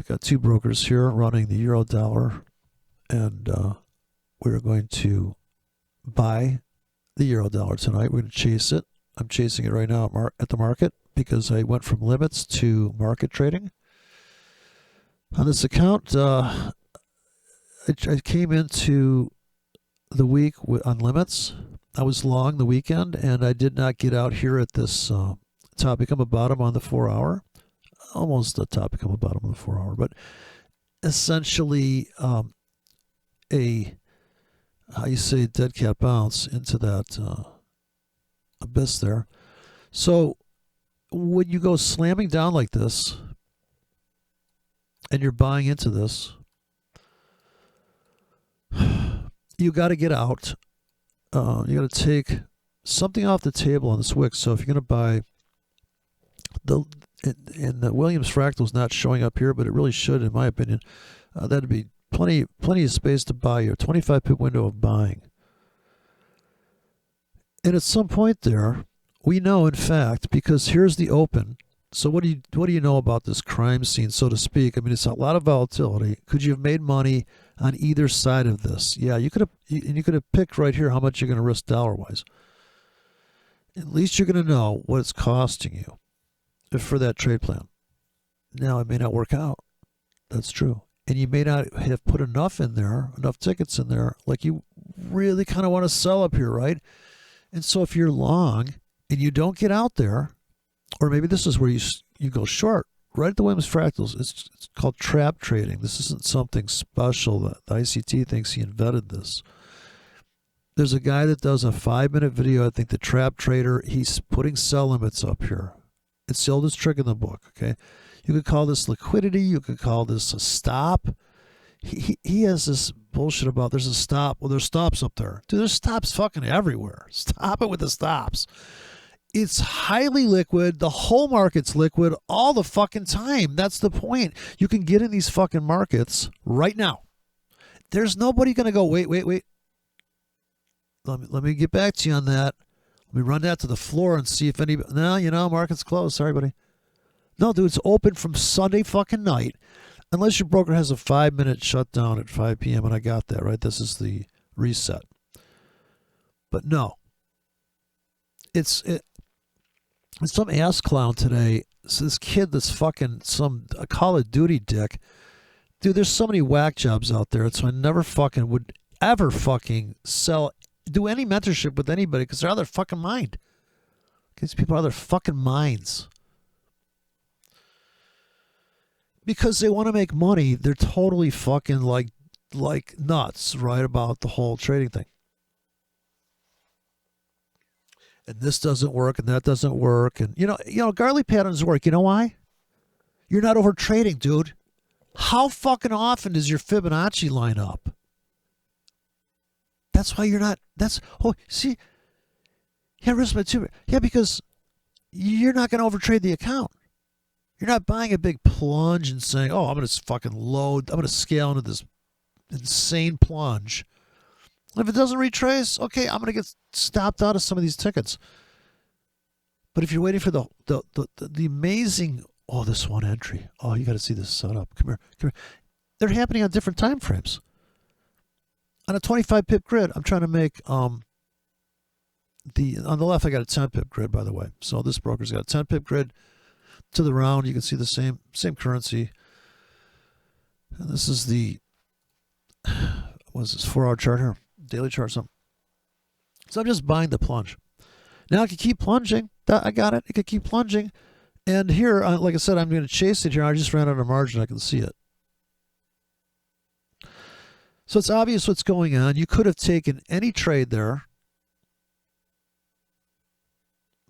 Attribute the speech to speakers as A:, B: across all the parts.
A: got two brokers here running the euro dollar, and we're going to buy the euro dollar tonight. We're going to chase it. I'm chasing it right now at the market because I went from limits to market trading. On this account, I came into the week on limits. I was long the weekend, and I did not get out here at this top become a bottom on the 4 hour. Almost a top become a bottom on the 4 hour, but essentially how you say, dead cat bounce into that abyss there. So when you go slamming down like this and you're buying into this, you got to get out. You got to take something off the table on this wick. So if you're going to buy and the Williams fractal is not showing up here, but it really should, in my opinion. That'd be plenty of space to buy your 25 pip window of buying. And at some point there, we know, in fact, because here's the open. So what do you know about this crime scene, so to speak? I mean, it's a lot of volatility. Could you have made money on either side of this? Yeah, you could have picked right here how much you're going to risk dollar-wise. At least you're going to know what it's costing you for that trade plan. Now, it may not work out. That's true. And you may not have put enough in there, enough tickets in there, like you really kind of want to sell up here, right? And so if you're long and you don't get out there, or maybe this is where you go short, right at the Williams fractals, it's called trap trading. This isn't something special. The ICT thinks he invented this. There's a guy that does a 5-minute video, I think, the trap trader. He's putting sell limits up here. It's the oldest trick in the book, okay? You could call this liquidity. You could call this a stop. He has this bullshit about there's a stop. Well, there's stops up there. Dude, there's stops fucking everywhere. Stop it with the stops. It's highly liquid. The whole market's liquid all the fucking time. That's the point. You can get in these fucking markets right now. There's nobody going to go, wait. Let me get back to you on that. Let me run that to the floor and see if anybody... No, market's closed. Sorry, buddy. No, dude, it's open from Sunday fucking night. Unless your broker has a 5-minute shutdown at 5 p.m. and I got that, right? This is the reset. But no. It's some ass clown today. So this kid that's fucking a Call of Duty dick. Dude, there's so many whack jobs out there. So I never fucking would ever fucking do any mentorship with anybody because they're out of their fucking mind. These people are out of their fucking minds. Because they want to make money, they're totally fucking like nuts, right, about the whole trading thing. And this doesn't work, and that doesn't work, and you know, Garley patterns work. You know why? You're not over trading, dude. How fucking often does your Fibonacci line up? That's why you're not. See, yeah, risk my two. Yeah, because you're not going to overtrade the account. You're not buying a big plunge and saying, oh, I'm going to fucking load. I'm going to scale into this insane plunge. And if it doesn't retrace, okay, I'm going to get stopped out of some of these tickets. But if you're waiting for the amazing, this one entry. Oh, you got to see this setup. Come here. They're happening on different time frames. On a 25 pip grid, I'm trying to make on the left, I got a 10 pip grid, by the way. So this broker's got a 10 pip grid. To the round, you can see the same currency. And this is the, what is this, 4-hour chart here? Daily chart, something. So I'm just buying the plunge. Now I can keep plunging. I got it. It could keep plunging. And here, like I said, I'm going to chase it here. I just ran out of margin. I can see it. So it's obvious what's going on. You could have taken any trade there.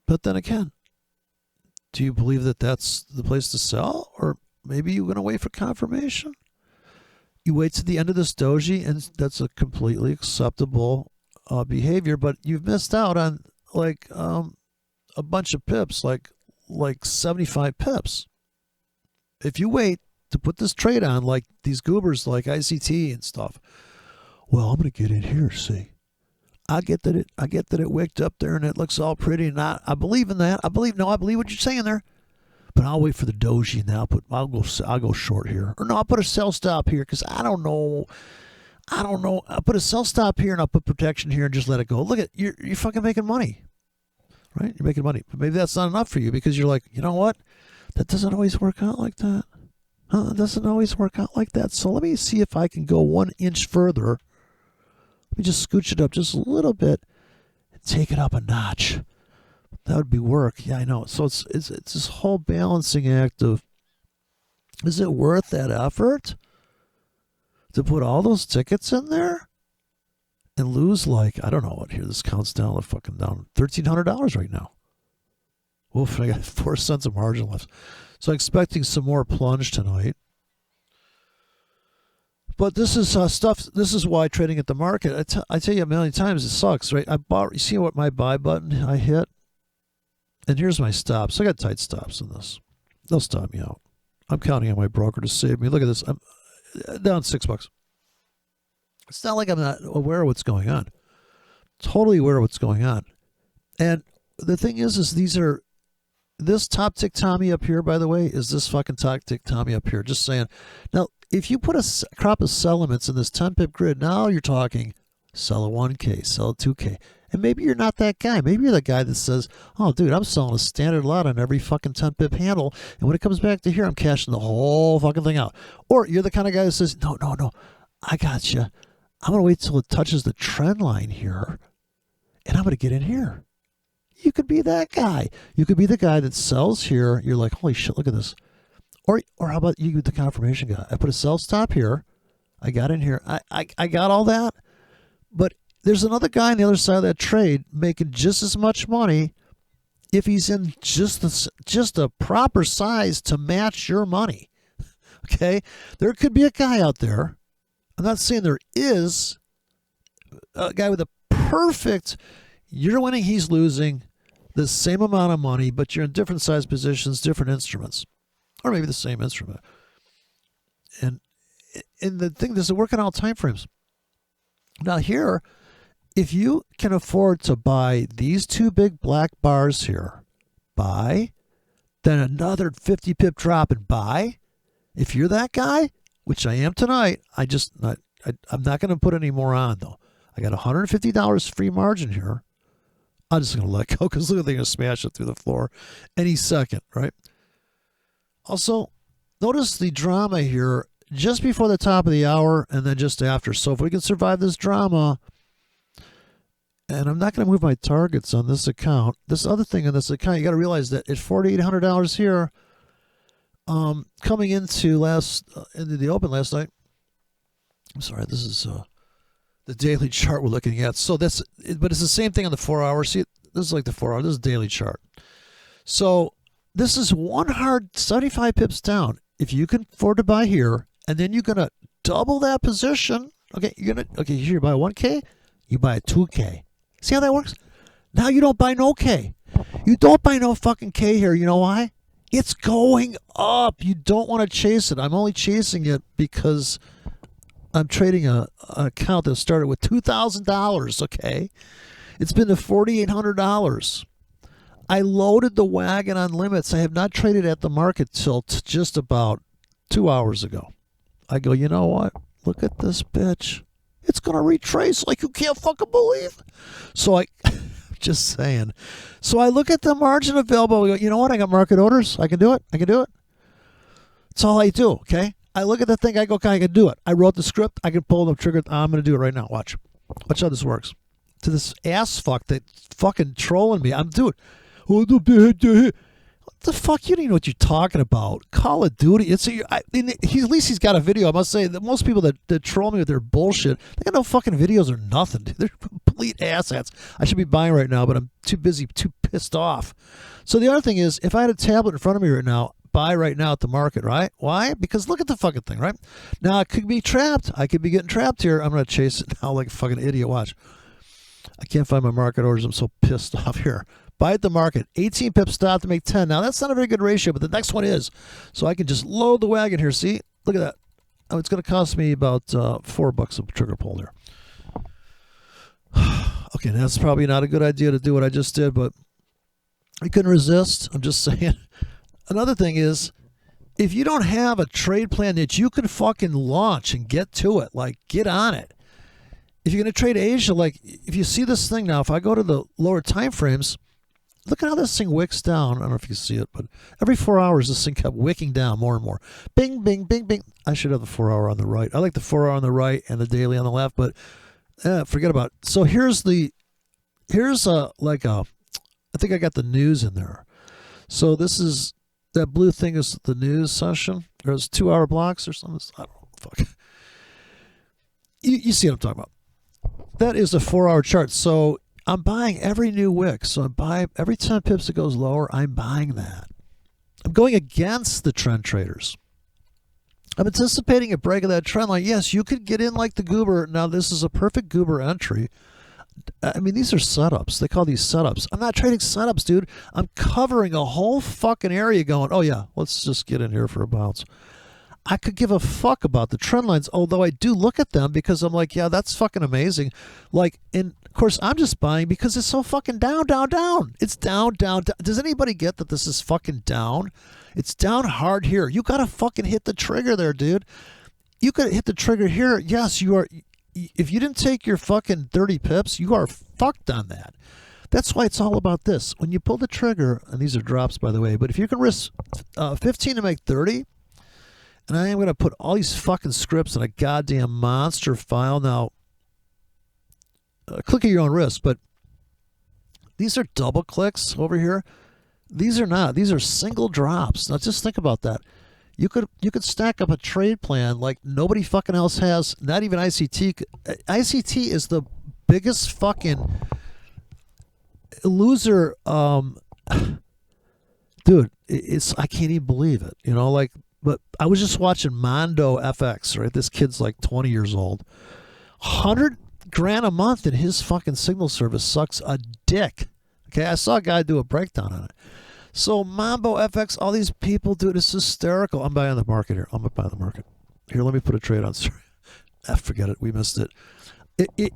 A: But then again, do you believe that that's the place to sell? Or maybe you're going to wait for confirmation? You wait to the end of this doji, and that's a completely acceptable behavior, but you've missed out on like a bunch of pips, like 75 pips. If you wait to put this trade on, like these goobers like ICT and stuff, well, I'm going to get in here, see. I get that it wicked up there and it looks all pretty, and I believe in that. I believe what you're saying there. but I'll wait for the doji and then I'll go short here. Or no, I'll put a sell stop here because I don't know. I'll put a sell stop here and I'll put protection here and just let it go. Look at you're fucking making money, right? You're making money, but maybe that's not enough for you because you're like, you know what? That doesn't always work out like that. It doesn't always work out like that. So let me see if I can go 1 inch further. Let me just scooch it up just a little bit and take it up a notch. That would be work. Yeah, I know. So it's this whole balancing act of, is it worth that effort to put all those tickets in there and lose like, I don't know what here, this counts down to fucking down $1,300 right now. Oof, I got 4 cents of margin left. So I'm expecting some more plunge tonight. But this is stuff, this is why trading at the market, I tell you a million times, it sucks, right? You see what my buy button I hit? And here's my stops. I got tight stops in this. They'll stop me out. I'm counting on my broker to save me. Look at this. I'm down $6. It's not like I'm not aware of what's going on. Totally aware of what's going on. And the thing is this top tick Tommy up here, by the way, is this fucking top tick Tommy up here. Just saying. Now, if you put a crop of settlements in this 10 pip grid, now you're talking sell a 1K, sell a 2K. And maybe you're not that guy. Maybe you're the guy that says, oh, dude, I'm selling a standard lot on every fucking 10 pip handle. And when it comes back to here, I'm cashing the whole fucking thing out. Or you're the kind of guy that says, no, I got you. I'm going to wait till it touches the trend line here. And I'm going to get in here. You could be that guy. You could be the guy that sells here. You're like, holy shit, look at this. Or how about you, the confirmation guy? I put a sell stop here. I got in here. I got all that. But there's another guy on the other side of that trade making just as much money if he's in just a proper size to match your money. Okay? There could be a guy out there. I'm not saying there is a guy with a perfect, you're winning, he's losing, the same amount of money, but you're in different size positions, different instruments. Or maybe the same instrument. And the thing, does it work on all time frames? Now here, if you can afford to buy these 2 big black bars here, buy, then another 50 pip drop and buy. If you're that guy, which I am tonight, I'm not going to put any more on though. I got $150 free margin here. I'm just going to let go because look, they're going to smash it through the floor any second, right? Also, notice the drama here just before the top of the hour and then just after. So if we can survive this drama, and I'm not going to move my targets on this account. This other thing on this account, you got to realize that at $4,800 here, coming into the open last night. I'm sorry, this is the daily chart we're looking at. So but it's the same thing on the 4 hour. See, this is like the 4 hour. This is daily chart. So this is one hard 75 pips down. If you can afford to buy here, and then you're gonna double that position. Okay, here you buy 1K, you buy a 2K. See how that works? Now you don't buy no K. You don't buy no fucking K here. You know why? It's going up. You don't want to chase it. I'm only chasing it because I'm trading an account that started with $2,000. Okay, it's been to $4,800. I loaded the wagon on limits. I have not traded at the market till just about 2 hours ago. I go, you know what? Look at this bitch. It's going to retrace like you can't fucking believe. So just saying. So I look at the margin available. I go, you know what? I got market orders. I can do it. That's all I do, okay? I look at the thing. I go, okay, I can do it. I wrote the script. I can pull the trigger. I'm going to do it right now. Watch how this works. To this ass fuck that's fucking trolling me. I'm doing. What the fuck? You don't even know what you're talking about. Call of Duty. At least he's got a video. I must say that most people that troll me with their bullshit, they got no fucking videos or nothing. They're complete asshats. I should be buying right now, but I'm too busy, too pissed off. So the other thing is, if I had a tablet in front of me right now, buy right now at the market, right? Why? Because look at the fucking thing, right? Now I could be trapped. I could be getting trapped here. I'm going to chase it now like a fucking idiot. Watch. I can't find my market orders. I'm so pissed off here. Buy at the market. 18 pips stop to make 10. Now, that's not a very good ratio, but the next one is. So I can just load the wagon here. See? Look at that. Oh, it's going to cost me about $4 a trigger pull there. Okay, that's probably not a good idea to do what I just did, but I couldn't resist. I'm just saying. another thing is, if you don't have a trade plan that you can fucking launch and get to it, like get on it. If you're going to trade Asia, like if you see this thing now, if I go to the lower time frames, look at how this thing wicks down. I don't know if you can see it, but every 4 hours, this thing kept wicking down more and more. Bing, bing, bing, bing. I should have the 4 hour on the right. I like the 4 hour on the right and the daily on the left, but forget about it. So here's I think I got the news in there. So this is, that blue thing is the news session. There's 2 hour blocks or something. I don't know. Fuck. You see what I'm talking about. That is a 4 hour chart. So I'm buying every new wick. So I'm buying every 10 pips that goes lower, I'm buying that. I'm going against the trend traders. I'm anticipating a break of that trend line. Yes, you could get in like the goober. Now, this is a perfect goober entry. I mean, these are setups. They call these setups. I'm not trading setups, dude. I'm covering a whole fucking area going, oh, yeah, let's just get in here for a bounce. I could give a fuck about the trend lines, although I do look at them because I'm like, yeah, that's fucking amazing. Like, and of course, I'm just buying because it's so fucking down, down, down. It's down, down, down. Does anybody get that this is fucking down? It's down hard here. You got to fucking hit the trigger there, dude. You could hit the trigger here. Yes, you are. If you didn't take your fucking 30 pips, you are fucked on that. That's why it's all about this. When you pull the trigger, and these are drops, by the way, but if you can risk 15 to make 30, and I am going to put all these fucking scripts in a goddamn monster file. Now, click at your own risk, but these are double clicks over here. These are not. These are single drops. Now, just think about that. You could stack up a trade plan like nobody fucking else has, not even ICT. ICT is the biggest fucking loser. Dude, I can't even believe it. You know, like, but I was just watching Mondo FX, right? This kid's like 20 years old. 100 grand a month in his fucking signal service sucks a dick. Okay, I saw a guy do a breakdown on it. So Mambo FX, all these people, dude, it's hysterical. I'm buying the market here. I'm going to buy the market. Here, let me put a trade on. Sorry. Forget it. We missed it. You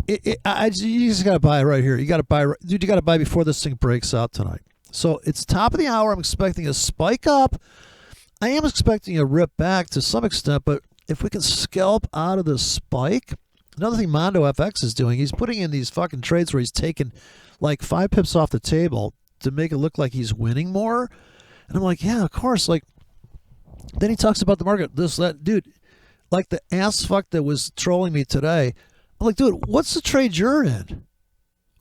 A: just got to buy it right here. You got to buy, dude, you got to buy before this thing breaks out tonight. So it's top of the hour. I'm expecting a spike up. I am expecting a rip back to some extent, but if we can scalp out of the spike, another thing Mondo FX is doing, he's putting in these fucking trades where he's taking like 5 pips off the table to make it look like he's winning more. And I'm like, yeah, of course. Like, then he talks about the market, this, that, dude, like the ass fuck that was trolling me today. I'm like, dude, what's the trade you're in?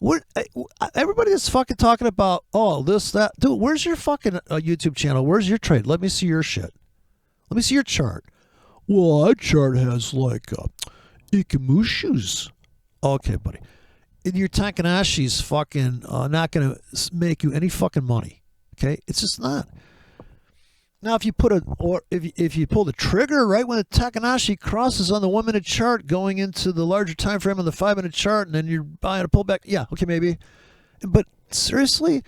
A: What, everybody that's fucking talking about, oh, this, that, dude, where's your fucking YouTube channel? Where's your trade? Let me see your shit. Let me see your chart. Well, our chart has like Ikamushus. Okay, buddy. And your Takanashi's fucking not going to make you any fucking money. Okay? It's just not. Now, if you put if you pull the trigger right when the Takanashi crosses on the 1 minute chart going into the larger time frame on the 5 minute chart, and then you're buying a pullback, yeah, okay, maybe. But seriously,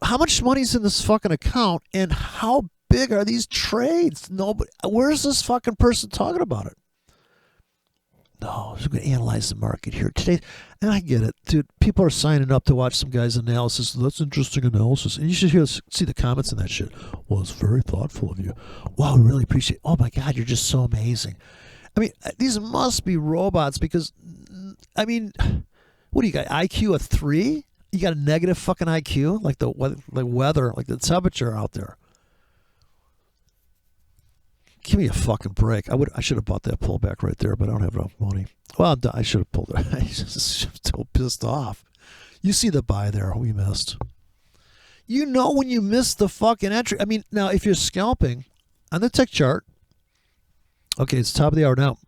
A: how much money's in this fucking account, and how big are these trades? Nobody. Where's this fucking person talking about it? No, we're going to analyze the market here today. And I get it, dude. People are signing up to watch some guy's analysis. That's interesting analysis. And you should see the comments in that shit. Well, it's very thoughtful of you. Wow, we really appreciate it. Oh, my God, you're just so amazing. I mean, these must be robots because, I mean, what do you got? IQ of 3? You got a negative fucking IQ? Like the weather, like the temperature out there. Give me a fucking break. I should have bought that pullback right there, but I don't have enough money. Well, I should have pulled it. I'm just so pissed off. You see the buy there we missed. You know when you miss the fucking entry. I mean, now if you're scalping on the tick chart, okay, it's top of the hour now.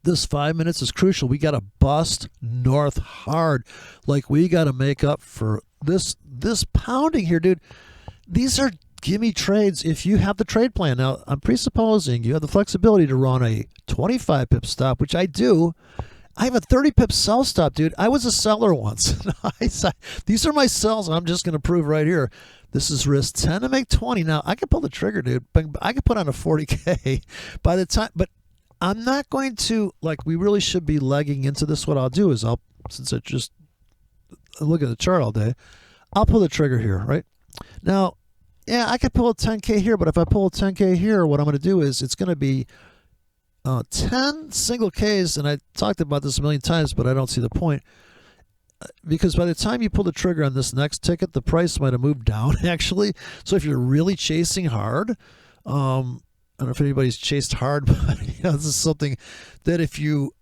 A: This 5 minutes is crucial. We got to bust north hard. Like we got to make up for this pounding here, dude. These are gimme trades if you have the trade plan. Now, I'm presupposing you have the flexibility to run a 25 pip stop, which I do. I have a 30 pip sell stop, dude. I was a seller once. These are my sells. I'm just going to prove right here. This is risk 10 to make 20. Now, I can pull the trigger, dude. I can put on a 40K by the time, but I'm not going to, like, we really should be legging into this. What I'll do is since I just look at the chart all day, I'll pull the trigger here, right? Now, yeah, I could pull a 10K here, but if I pull a 10K here, what I'm going to do is it's going to be 10 single Ks, and I talked about this a million times, but I don't see the point. Because by the time you pull the trigger on this next ticket, the price might have moved down, actually. So if you're really chasing hard, I don't know if anybody's chased hard, but this is something that if you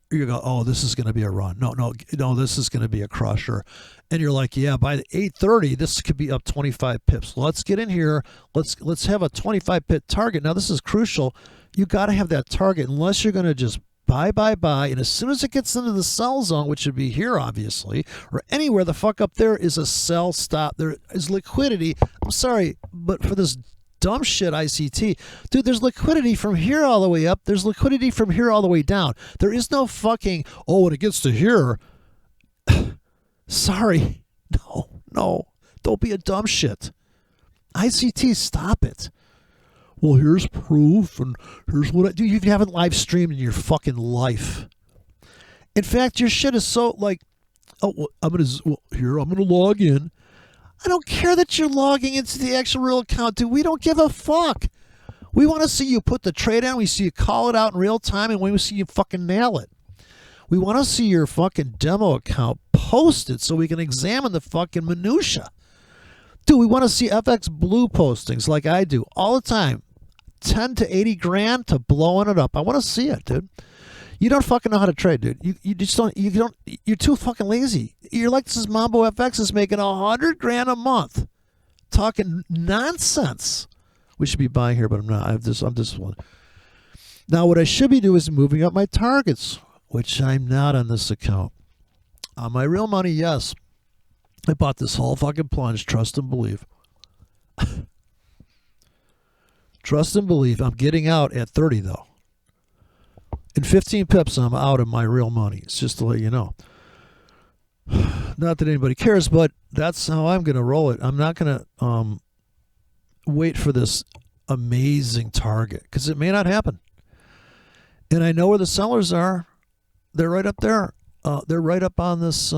A: go, oh, this is going to be a run. No, this is going to be a crusher. And you're like, yeah, by 8:30, this could be up 25 pips. Let's get in here. Let's have a 25 pip target. Now, this is crucial. You got to have that target unless you're going to just buy. And as soon as it gets into the sell zone, which would be here, obviously, or anywhere the fuck up there is a sell stop. There is liquidity. I'm sorry, but for this dumb shit ICT, dude, there's liquidity from here all the way up. There's liquidity from here all the way down. There is no fucking, oh, when it gets to here, sorry. No. Don't be a dumb shit. ICT, stop it. Well, here's proof, and here's what I do. You haven't live streamed in your fucking life. In fact, your shit is so like, oh, well, I'm gonna log in. I don't care that you're logging into the actual real account, dude. We don't give a fuck. We want to see you put the trade on. We see you call it out in real time, and we see you fucking nail it. We want to see your fucking demo account posted so we can examine the fucking minutia. Dude, we want to see FX Blue postings like I do all the time. 10 to 80 grand to blowing it up. I want to see it, dude. You don't fucking know how to trade, dude. You just don't. You're too fucking lazy. You're like this Mambo FX is making 100 grand a month, talking nonsense. We should be buying here, but I'm not. I'm disciplined. Now, what I should be doing is moving up my targets, which I'm not on this account. On my real money, yes. I bought this whole fucking plunge. Trust and believe. Trust and believe. I'm getting out at 30, though. In 15 pips, I'm out of my real money. It's just to let you know. Not that anybody cares, but that's how I'm going to roll it. I'm not going to wait for this amazing target because it may not happen. And I know where the sellers are. They're right up there. They're right up on this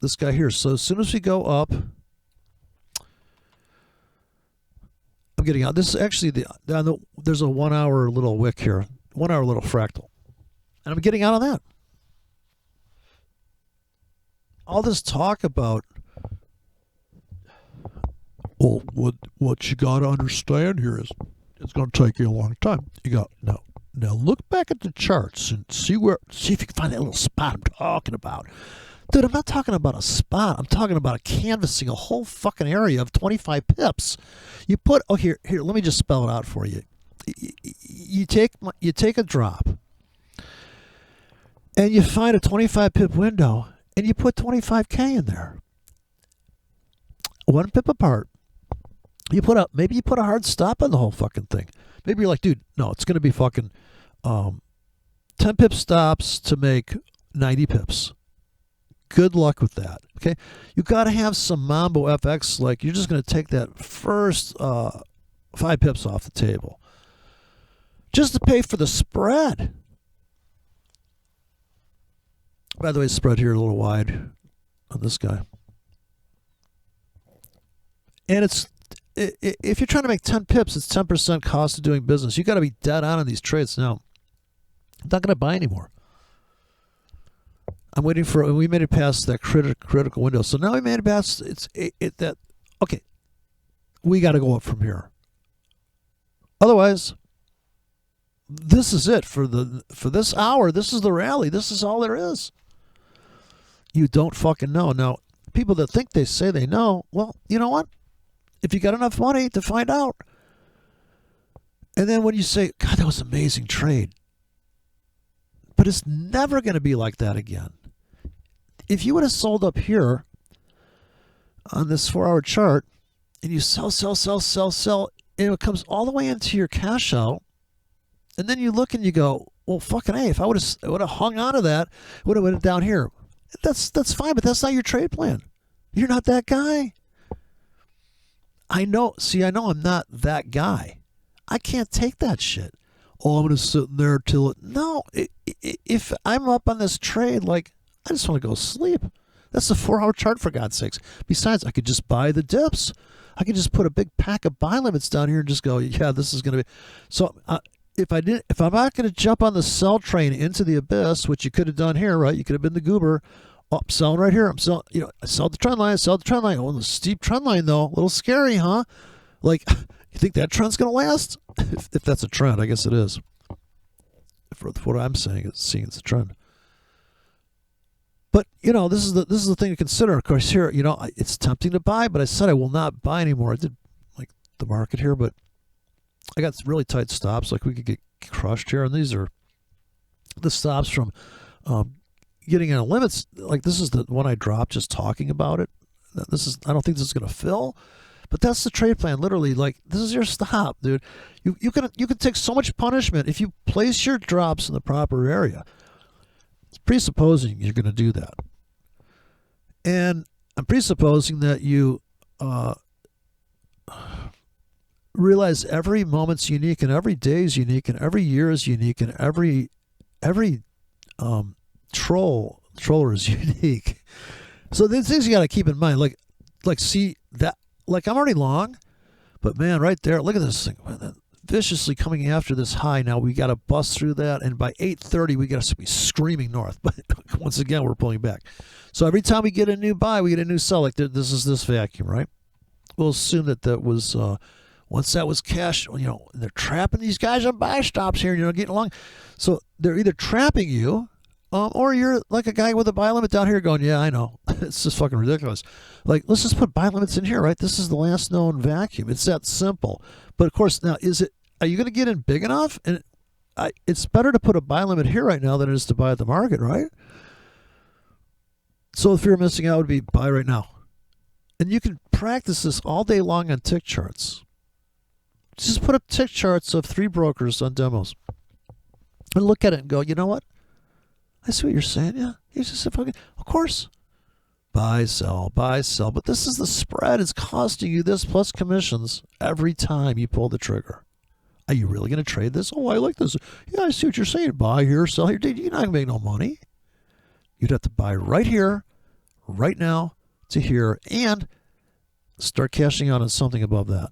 A: this guy here. So as soon as we go up, I'm getting out. This is actually there's a 1 hour little wick here. 1 hour little fractal. And I'm getting out on that. All this talk about, well, what you got to understand here is it's going to take you a long time. You got, now look back at the charts and see if you can find that little spot I'm talking about. Dude, I'm not talking about a spot. I'm talking about canvassing a whole fucking area of 25 pips. You put, here, let me just spell it out for you. You take a drop and you find a 25 pip window and you put 25K in there. 1 pip apart. Maybe you put a hard stop on the whole fucking thing. Maybe you're like, dude, no, it's going to be fucking 10 pip stops to make 90 pips. Good luck with that. Okay. You got to have some Mambo FX. Like you're just going to take that first 5 pips off the table. Just to pay for the spread. By the way, spread here a little wide on this guy. And if you're trying to make 10 pips, it's 10% cost of doing business. You got to be dead on these trades now. I'm not going to buy anymore. I'm waiting for. We made it past that critical window. So now we made it past. Okay. We got to go up from here. Otherwise, this is it for this hour. This is the rally. This is all there is. You don't fucking know. Now, people that think they say they know, well, you know what? If you got enough money to find out. And then when you say, God, that was an amazing trade. But it's never going to be like that again. If you would have sold up here on this 4-hour chart and you sell, and it comes all the way into your cash out, and then you look and you go, well, fucking A, if I would have hung on to that, it would have went down here. That's fine, but that's not your trade plan. You're not that guy. I know I'm not that guy. I can't take that shit. Oh, I'm going to sit in there till it. No, if I'm up on this trade, like, I just want to go sleep. That's the 4-hour chart, for God's sakes. Besides, I could just buy the dips. I could just put a big pack of buy limits down here and just go, yeah, this is going to be. So if I'm not going to jump on the sell train into the abyss, which you could have done here, right? You could have been the goober. Oh, I'm selling right here. I'm selling, I sell the trend line. I sell the trend line. Oh, the steep trend line though, a little scary, huh? Like, you think that trend's going to last? if that's a trend, I guess it is. For what I'm saying, seeing it's a trend. But this is the thing to consider. Of course, here, it's tempting to buy, but I said I will not buy anymore. I did like the market here, but I got really tight stops. Like we could get crushed here, and these are the stops from getting in limits. Like this is the one I dropped just talking about it. I don't think this is going to fill, but that's the trade plan. Literally, like this is your stop, dude. You can take so much punishment if you place your drops in the proper area. Presupposing you're going to do that, and I'm presupposing that you realize every moment's unique, and every day is unique, and every year is unique, and every troller is unique. So there's things you got to keep in mind. Like see that, like I'm already long, but man, right there, look at this thing. Viciously coming after this high. Now we got to bust through that, and by 8:30 we got to be screaming north. But once again, we're pulling back. So every time we get a new buy, we get a new sell. Like this is this vacuum, right? We'll assume that was once that was cash. They're trapping these guys on buy stops here. Getting along. So they're either trapping you, or you're like a guy with a buy limit down here going, yeah, I know, it's just fucking ridiculous. Like, let's just put buy limits in here, right? This is the last known vacuum. It's that simple. But of course, now are you going to get in big enough? And it's better to put a buy limit here right now than it is to buy at the market, right? So the fear of missing out would be buy right now. And you can practice this all day long on tick charts. Just put up tick charts of 3 brokers on demos and look at it and go, you know what? I see what you're saying. Yeah, he's just a fucking, of course. Buy, sell, buy, sell. But this is the spread. It's costing you this plus commissions every time you pull the trigger. Are you really going to trade this? Oh, I like this. Yeah, I see what you're saying. Buy here, sell here. Dude, you're not going to make no money. You'd have to buy right here, right now, to here, and start cashing out on something above that.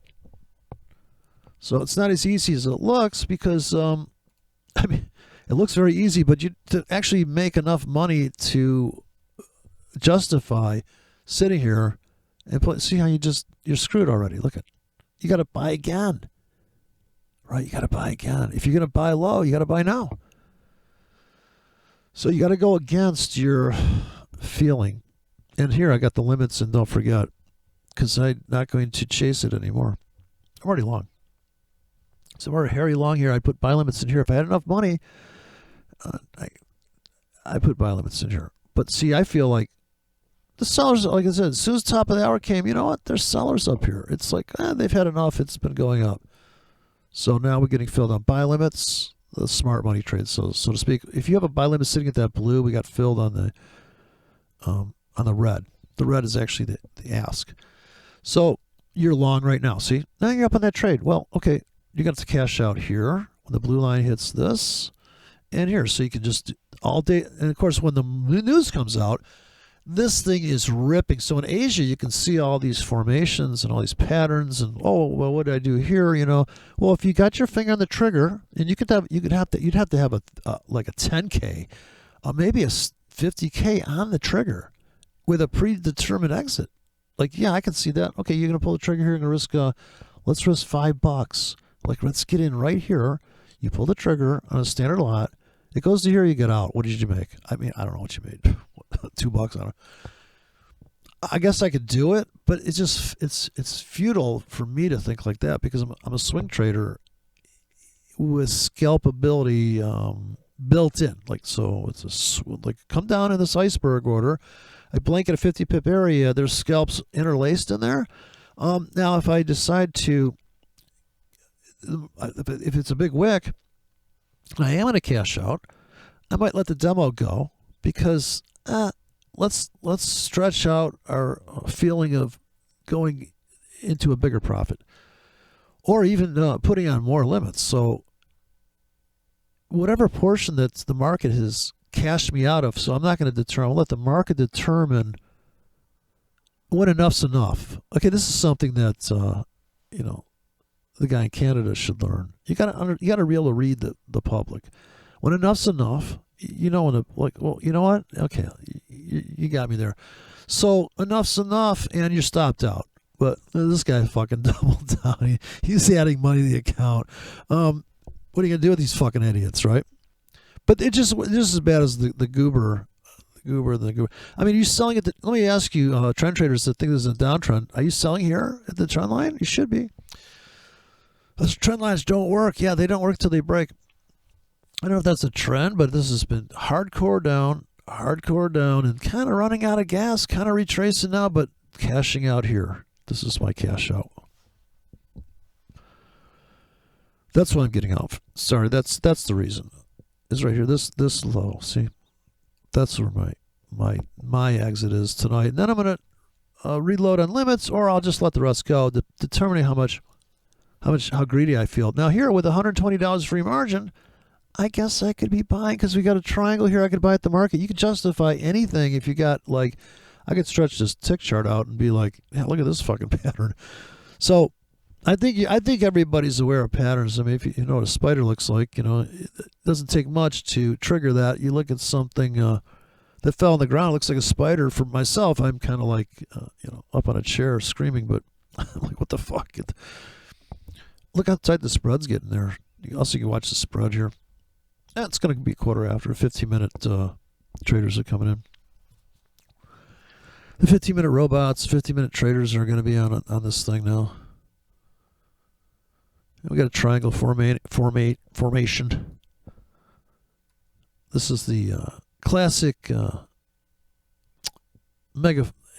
A: So it's not as easy as it looks because, it looks very easy, but to actually make enough money to justify sitting here and see how you're screwed already. Look at, you got to buy again, right? You got to buy again. If you're going to buy low, you got to buy now. So you got to go against your feeling. And here I got the limits, and don't forget, because I'm not going to chase it anymore. I'm already long. So I'm already hairy long here. I put buy limits in here. If I had enough money, I put buy limits in here. But see, I feel like the sellers, like I said, as soon as the top of the hour came, you know what? There's sellers up here. It's like, they've had enough. It's been going up. So now we're getting filled on buy limits, the smart money trade, so to speak. If you have a buy limit sitting at that blue, we got filled on the red. The red is actually the ask. So you're long right now. See, now you're up on that trade. Well, okay, you got to cash out here when the blue line hits this and here. So you can just all day. And of course, when the news comes out, this thing is ripping. So in Asia, you can see all these formations and all these patterns. And well, what did I do here? Well, if you got your finger on the trigger, and you'd have to have like a 10K, maybe a 50K on the trigger with a predetermined exit. Like, yeah, I can see that. Okay, you're gonna pull the trigger here. You're gonna risk. Let's risk $5. Like, let's get in right here. You pull the trigger on a standard lot. It goes to here. You get out. What did you make? I mean, I don't know what you made. $2 on it. I guess I could do it, but it's just it's futile for me to think like that because I'm a swing trader with scalpability built in. Like, so it's like come down in this iceberg order. I blanket a 50 pip area. There's scalps interlaced in there. Now, if I decide to, if it's a big wick, I am going to cash out. I might let the demo go because let's stretch out our feeling of going into a bigger profit, or even putting on more limits. So whatever portion that the market has cashed me out of, so I'm not going to determine. I'll let the market determine when enough's enough. Okay, this is something that you know, the guy in Canada should learn. You gotta be able to read the public. When enough's enough, you know, when well, you know what? Okay, you got me there. So enough's enough, and you're stopped out. But this guy fucking doubled down. He's adding money to the account. What are you gonna do with these fucking idiots, right? But it's just as bad as the goober. I mean, are you selling it? Let me ask you, trend traders that think this is a downtrend. Are you selling here at the trend line? You should be. Those trend lines don't work. Yeah, they don't work till they break. I don't know if that's a trend, but this has been hardcore down, and kind of running out of gas, kind of retracing now, but cashing out here. This is my cash out. That's what I'm getting out. Sorry, that's the reason. It's right here. This low. See, that's where my exit is tonight. And then I'm gonna reload on limits, or I'll just let the rest go, determining how greedy I feel. Now here with $120 free margin, I guess I could be buying because we got a triangle here. I could buy at the market. You could justify anything if you got like, I could stretch this tick chart out and be like, yeah, look at this fucking pattern. So I think everybody's aware of patterns. I mean, if you know what a spider looks like, you know, it doesn't take much to trigger that. You look at something that fell on the ground, looks like a spider. For myself, I'm kind of like, you know, up on a chair screaming, but I'm like, what the fuck? Look how tight the spread's getting there. Also, you can watch the spread here. It's going to be a quarter after. 15-minute traders are coming in. The 15-minute robots, 15-minute traders are going to be on this thing now. We got a triangle formation. This is the classic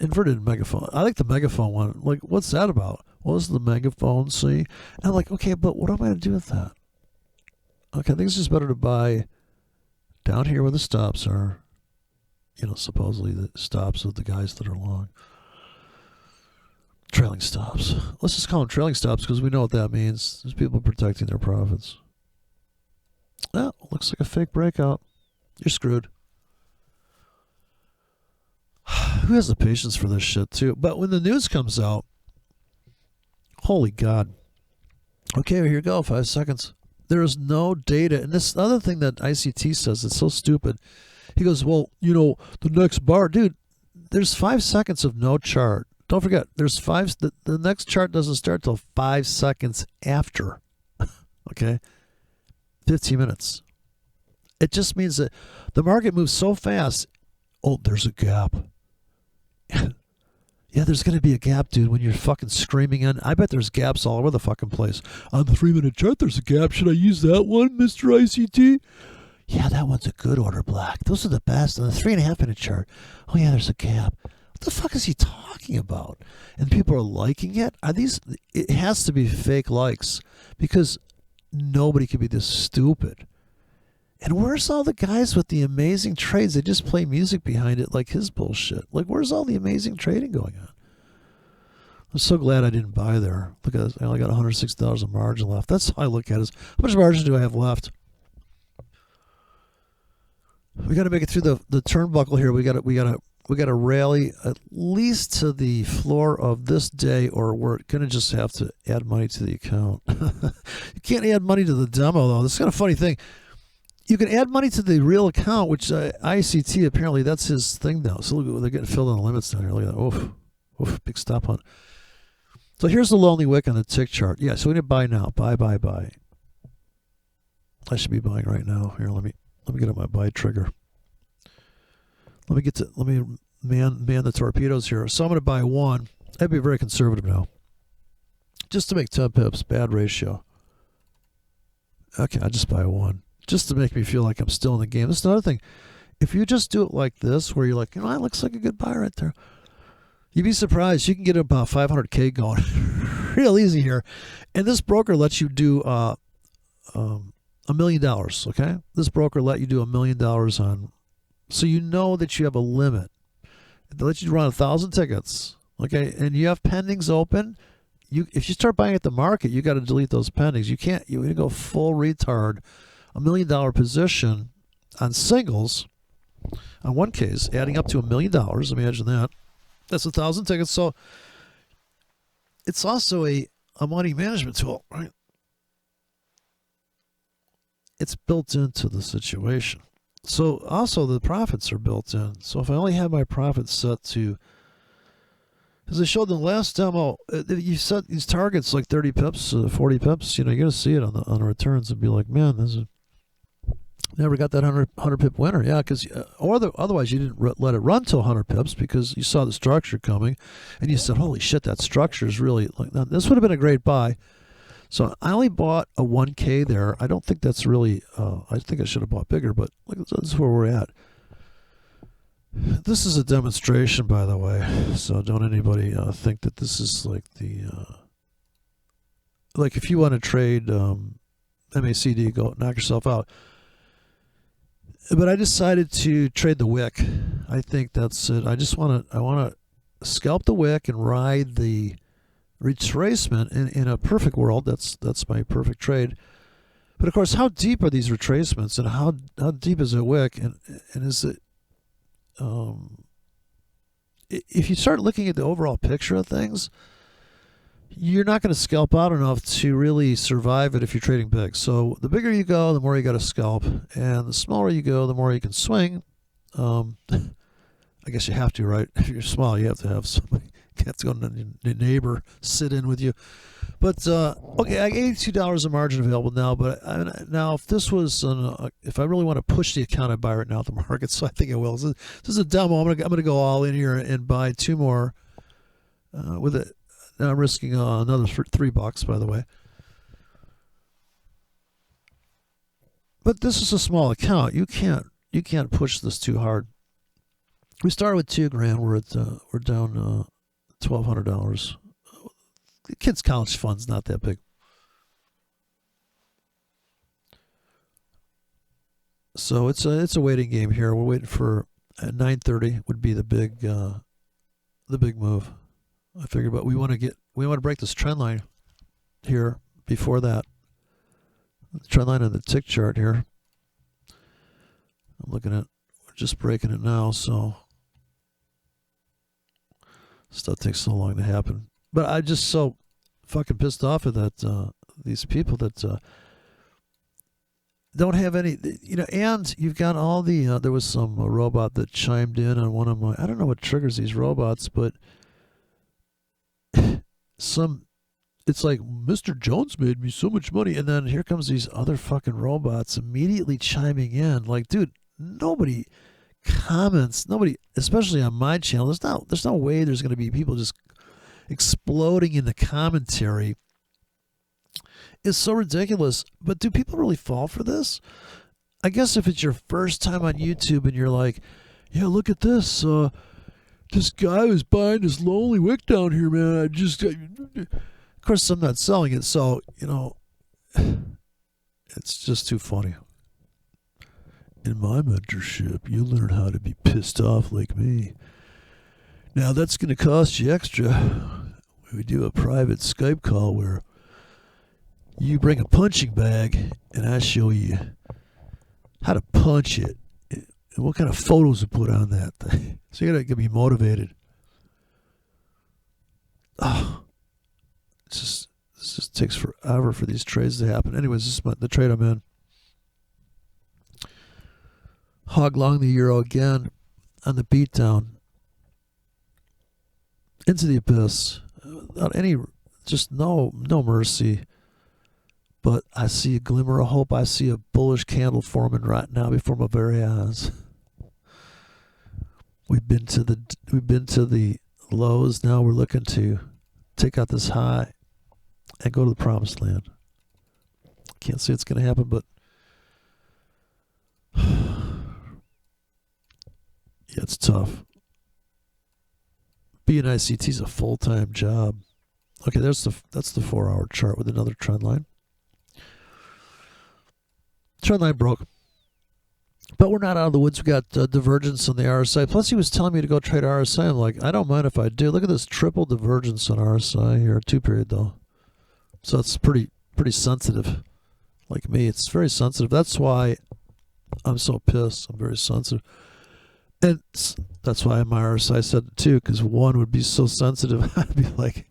A: inverted megaphone. I like the megaphone one. Like, what's that about? What was the megaphone? See? And I'm like, okay, but what am I going to do with that? Okay, I think it's just better to buy down here where the stops are. You know, supposedly the stops of the guys that are long. Trailing stops. Let's just call them trailing stops because we know what that means. There's people protecting their profits. Oh, looks like a fake breakout. You're screwed. Who has the patience for this shit, too? But when the news comes out, holy God. Okay, here you go. 5 seconds. There is no data. And this other thing that ICT says, it's so stupid. He goes, well, you know, the next bar. Dude, there's 5 seconds of no chart. Don't forget, there's the next chart doesn't start till 5 seconds after. Okay? 15 minutes. It just means that the market moves so fast. Oh, there's a gap. Yeah, there's going to be a gap, dude, when you're fucking screaming in. I bet there's gaps all over the fucking place. On the 3-minute chart, there's a gap. Should I use that one, Mr. ICT? Yeah, that one's a good order block. Those are the best. On the 3.5-minute chart, oh, yeah, there's a gap. What the fuck is he talking about? And people are liking it? It has to be fake likes because nobody can be this stupid. And where's all the guys with the amazing trades? They just play music behind it like his bullshit. Like, where's all the amazing trading going on? I'm so glad I didn't buy there. Look at this. I only got $106 of margin left. That's how I look at it. How much margin do I have left? We got to make it through the turnbuckle here. We got to rally at least to the floor of this day, or we're gonna just have to add money to the account. You can't add money to the demo though. This is kind of a funny thing. You can add money to the real account, which ICT apparently that's his thing now. So look, they're getting filled in the limits down here. Look at that. Oof, big stop hunt. So here's the lonely wick on the tick chart. Yeah, so we need to buy now. Buy. I should be buying right now. Here, let me get up my buy trigger. Let me man the torpedoes here. So I'm going to buy one. I'd be very conservative now. Just to make 10 pips, bad ratio. Okay, I just buy one. Just to make me feel like I'm still in the game. That's another thing. If you just do it like this, where you're like, you know, that looks like a good buy right there. You'd be surprised. You can get about 500K going real easy here. And this broker lets you do $1 million, okay? This broker let you do $1 million on. So you know that you have a limit. They let you run 1,000 tickets, okay? And you have pendings open. If you start buying at the market, you got to delete those pendings. You can't go full retard. $1 million position on singles, on one case, adding up to $1 million. Imagine that. That's 1,000 tickets. So it's also a money management tool, right? It's built into the situation. So also the profits are built in. So if I only have my profits set to, as I showed in the last demo, you set these targets like 30 pips, 40 pips. You're going to see it on the returns and be like, man, this is never got that 100 pip winner. Yeah, because otherwise you didn't let it run till 100 pips because you saw the structure coming, and you said, holy shit, that structure is really like that. This would have been a great buy. So I only bought a 1K there. I don't think that's really, I think I should have bought bigger, but this is where we're at. This is a demonstration, by the way, so don't anybody think that this is like the, like if you want to trade MACD, go knock yourself out. But I decided to trade the wick. I think that's it. I want to scalp the wick and ride the retracement in a perfect world. That's my perfect trade. But of course, how deep are these retracements, and how deep is a wick, and is it if you start looking at the overall picture of things, you're not going to scalp out enough to really survive it if you're trading big. So the bigger you go, the more you got to scalp, and the smaller you go, the more you can swing. I guess you have to, right? If you're small, you have to have somebody. You have to go to your neighbor sit in with you. But okay, I got $82 of margin available now. But now, if this was, if I really want to push the account, I buy right now at the market. So I think I will. This is a demo. I'm gonna go all in here and buy two more with it. Now I'm risking another $3, by the way. But this is a small account. You can't push this too hard. We started with $2,000. We're down $1,200. The kids' college fund's not that big. So it's a waiting game here. We're waiting for at 9:30 would be the big move. I figured, but we want to break this trend line here before that. The trend line on the tick chart here. I'm looking at, we're just breaking it now, so stuff takes so long to happen. But I just so fucking pissed off at that these people that don't have any, and you've got all the there was some robot that chimed in on one of my, I don't know what triggers these robots, but it's like, Mr. Jones made me so much money, and then here comes these other fucking robots immediately chiming in. Like, dude, nobody comments, nobody, especially on my channel. There's no way there's going to be people just exploding in the commentary. It's so ridiculous. But do people really fall for this? I guess if it's your first time on YouTube and you're like, yeah, look at this. This guy was buying this lonely wick down here, man. Of course, I'm not selling it, so, it's just too funny. In my mentorship, you learn how to be pissed off like me. Now, that's going to cost you extra. We do a private Skype call where you bring a punching bag, and I show you how to punch it. And what kind of photos to put on that thing. So you gotta get me motivated. Oh, this just takes forever for these trades to happen. Anyways, this is the trade I'm in. Hog long the euro again on the beatdown into the abyss. Without any, just no mercy. But I see a glimmer of hope. I see a bullish candle forming right now before my very eyes. We've been to the lows. Now we're looking to take out this high and go to the promised land. Can't say it's going to happen, but yeah, it's tough. Being ICT is a full-time job. Okay, that's the 4-hour chart with another trend line. Trend line broke. But we're not out of the woods. We got divergence on the RSI. Plus, he was telling me to go trade RSI. I'm like, I don't mind if I do. Look at this triple divergence on RSI here. 2-period, though. So it's pretty sensitive. Like me, it's very sensitive. That's why I'm so pissed. I'm very sensitive. And that's why I'm RSI said it too, because one would be so sensitive. I'd be like,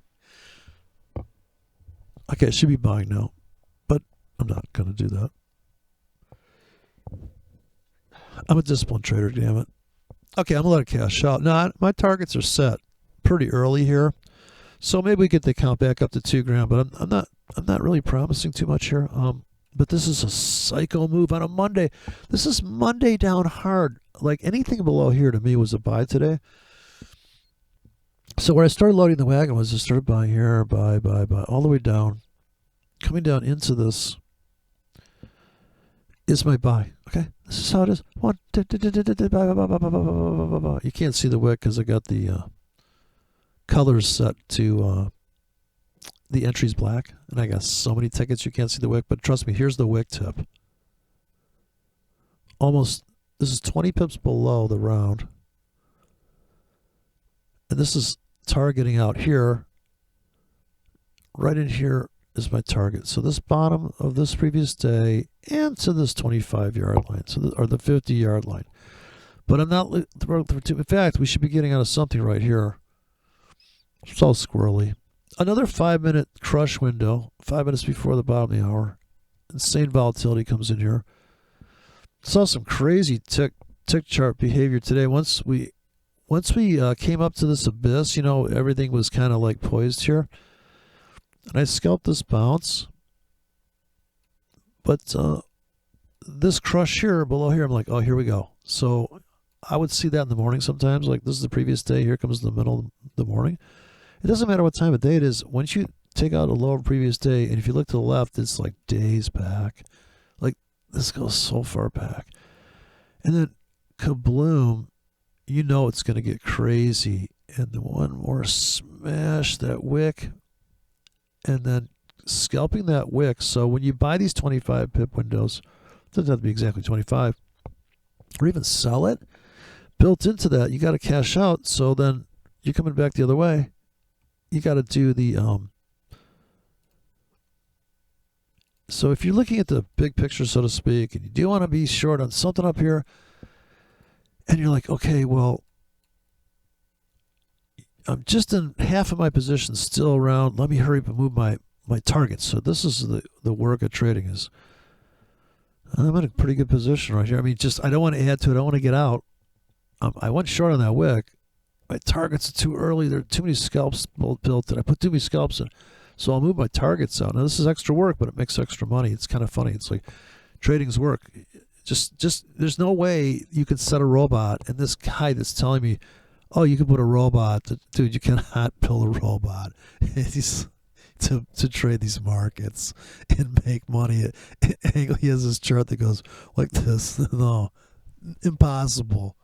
A: okay, I should be buying now, but I'm not going to do that. I'm a disciplined trader, damn it. Okay, I'm going to let it cash out. Now, my targets are set pretty early here, so maybe we get the count back up to $2,000, but I'm not really promising too much here. But this is a psycho move on a Monday. This is Monday down hard. Like anything below here to me was a buy today. So where I started loading the wagon was I started buying here, buy, all the way down. Coming down into this is my buy. Okay, this is how it is. One, you can't see the wick because I got the colors set to the entry's black, and I got so many tickets you can't see the wick. But trust me, here's the wick tip. Almost, this is 20 pips below the round, and this is targeting out here. Right in here is my target. So this bottom of this previous day and to this 25-yard line, or the 50-yard line. But I'm not. In fact, we should be getting out of something right here. It's all squirrely. Another 5-minute crush window, 5 minutes before the bottom of the hour. Insane volatility comes in here. Saw some crazy tick chart behavior today. Once we came up to this abyss, everything was kind of like poised here. And I scalped this bounce. But this crush here, below here, I'm like, oh, here we go. So I would see that in the morning sometimes. Like this is the previous day. Here comes the middle of the morning. It doesn't matter what time of day it is. Once you take out a low of the previous day, and if you look to the left, it's like days back. Like this goes so far back. And then kabloom, it's going to get crazy. And one more smash, that wick. And then scalping that wick. So when you buy these 25 pip windows, it doesn't have to be exactly 25, or even sell it, built into that, you got to cash out. So then you're coming back the other way. You got to do the so if you're looking at the big picture, so to speak, and you do want to be short on something up here, and you're like, okay, well, I'm just in half of my position still around. Let me hurry up and move my target. So this is the work of trading is I'm in a pretty good position right here. I mean, I don't want to add to it. I don't want to get out. I went short on that wick. My targets are too early. There are too many scalps built, and I put too many scalps in. So I'll move my targets out. Now, this is extra work, but it makes extra money. It's kind of funny. It's like trading's work. Just there's no way you can set a robot, and this guy that's telling me, oh, you can put a robot. Dude, you cannot build a robot to trade these markets and make money. He has this chart that goes like this. No, impossible.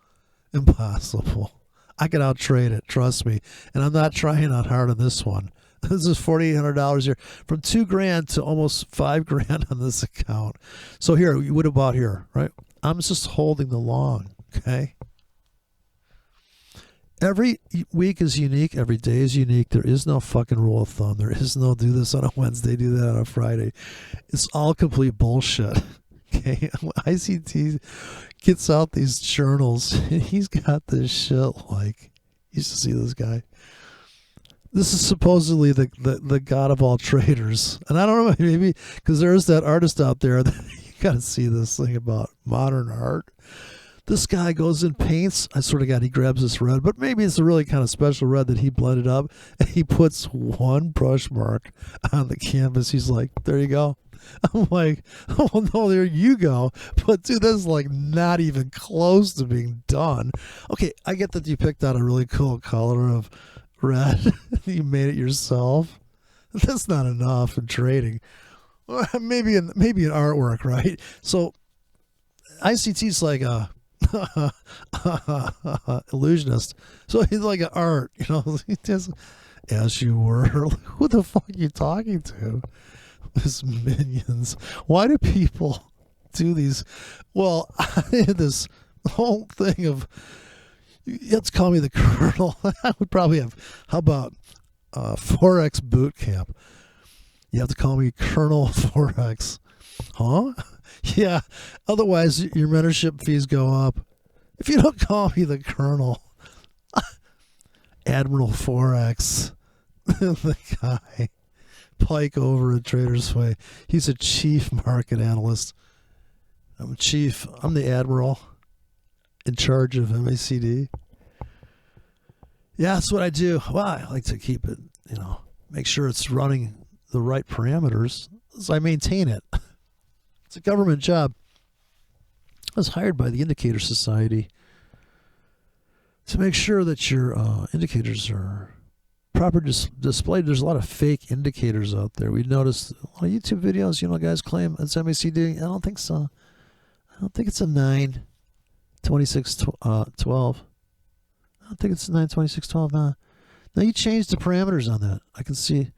A: I can out-trade it, trust me. And I'm not trying out hard on this one. This is $4,800 here. From $2,000 to almost $5,000 on this account. So here, you would have bought here, right? I'm just holding the long, okay? Every week is unique. Every day is unique. There is no fucking rule of thumb. There is no do this on a Wednesday, do that on a Friday. It's all complete bullshit. Okay, ICT gets out these journals, and he's got this shit like, you should see this guy. This is supposedly the god of all traders. And I don't know, maybe because there's that artist out there that you got to see this thing about modern art. This guy goes and paints. I sort of got, he grabs this red, but maybe it's a really kind of special red that he blended up, and he puts one brush mark on the canvas. He's like, there you go. I'm like, oh no, there you go. But dude, that's like not even close to being done. Okay, I get that you picked out a really cool color of red. You made it yourself. That's not enough in trading. Maybe in artwork, right? So ICT's like a illusionist. So he's like an art, he just, as you were. Who the fuck are you talking to? This minions. Why do people do these? Well, I had this whole thing of, let's call me the Colonel. I would probably have, how about forex boot camp? You have to call me Colonel Forex. Huh? Yeah. Otherwise, your mentorship fees go up. If you don't call me the Colonel, Admiral Forex, the guy, Pike over at Trader's Way, he's a chief market analyst. I'm the Admiral in charge of MACD. Yeah, that's what I do. Well, I like to keep it, make sure it's running the right parameters as I maintain it. It's a government job. I was hired by the Indicator Society to make sure that your indicators are properly displayed. There's a lot of fake indicators out there. We noticed a lot of YouTube videos, guys claim it's MACD. I don't think so. I don't think it's a 9/26/12. I don't think it's 9/26/12. No, you changed the parameters on that. I can see.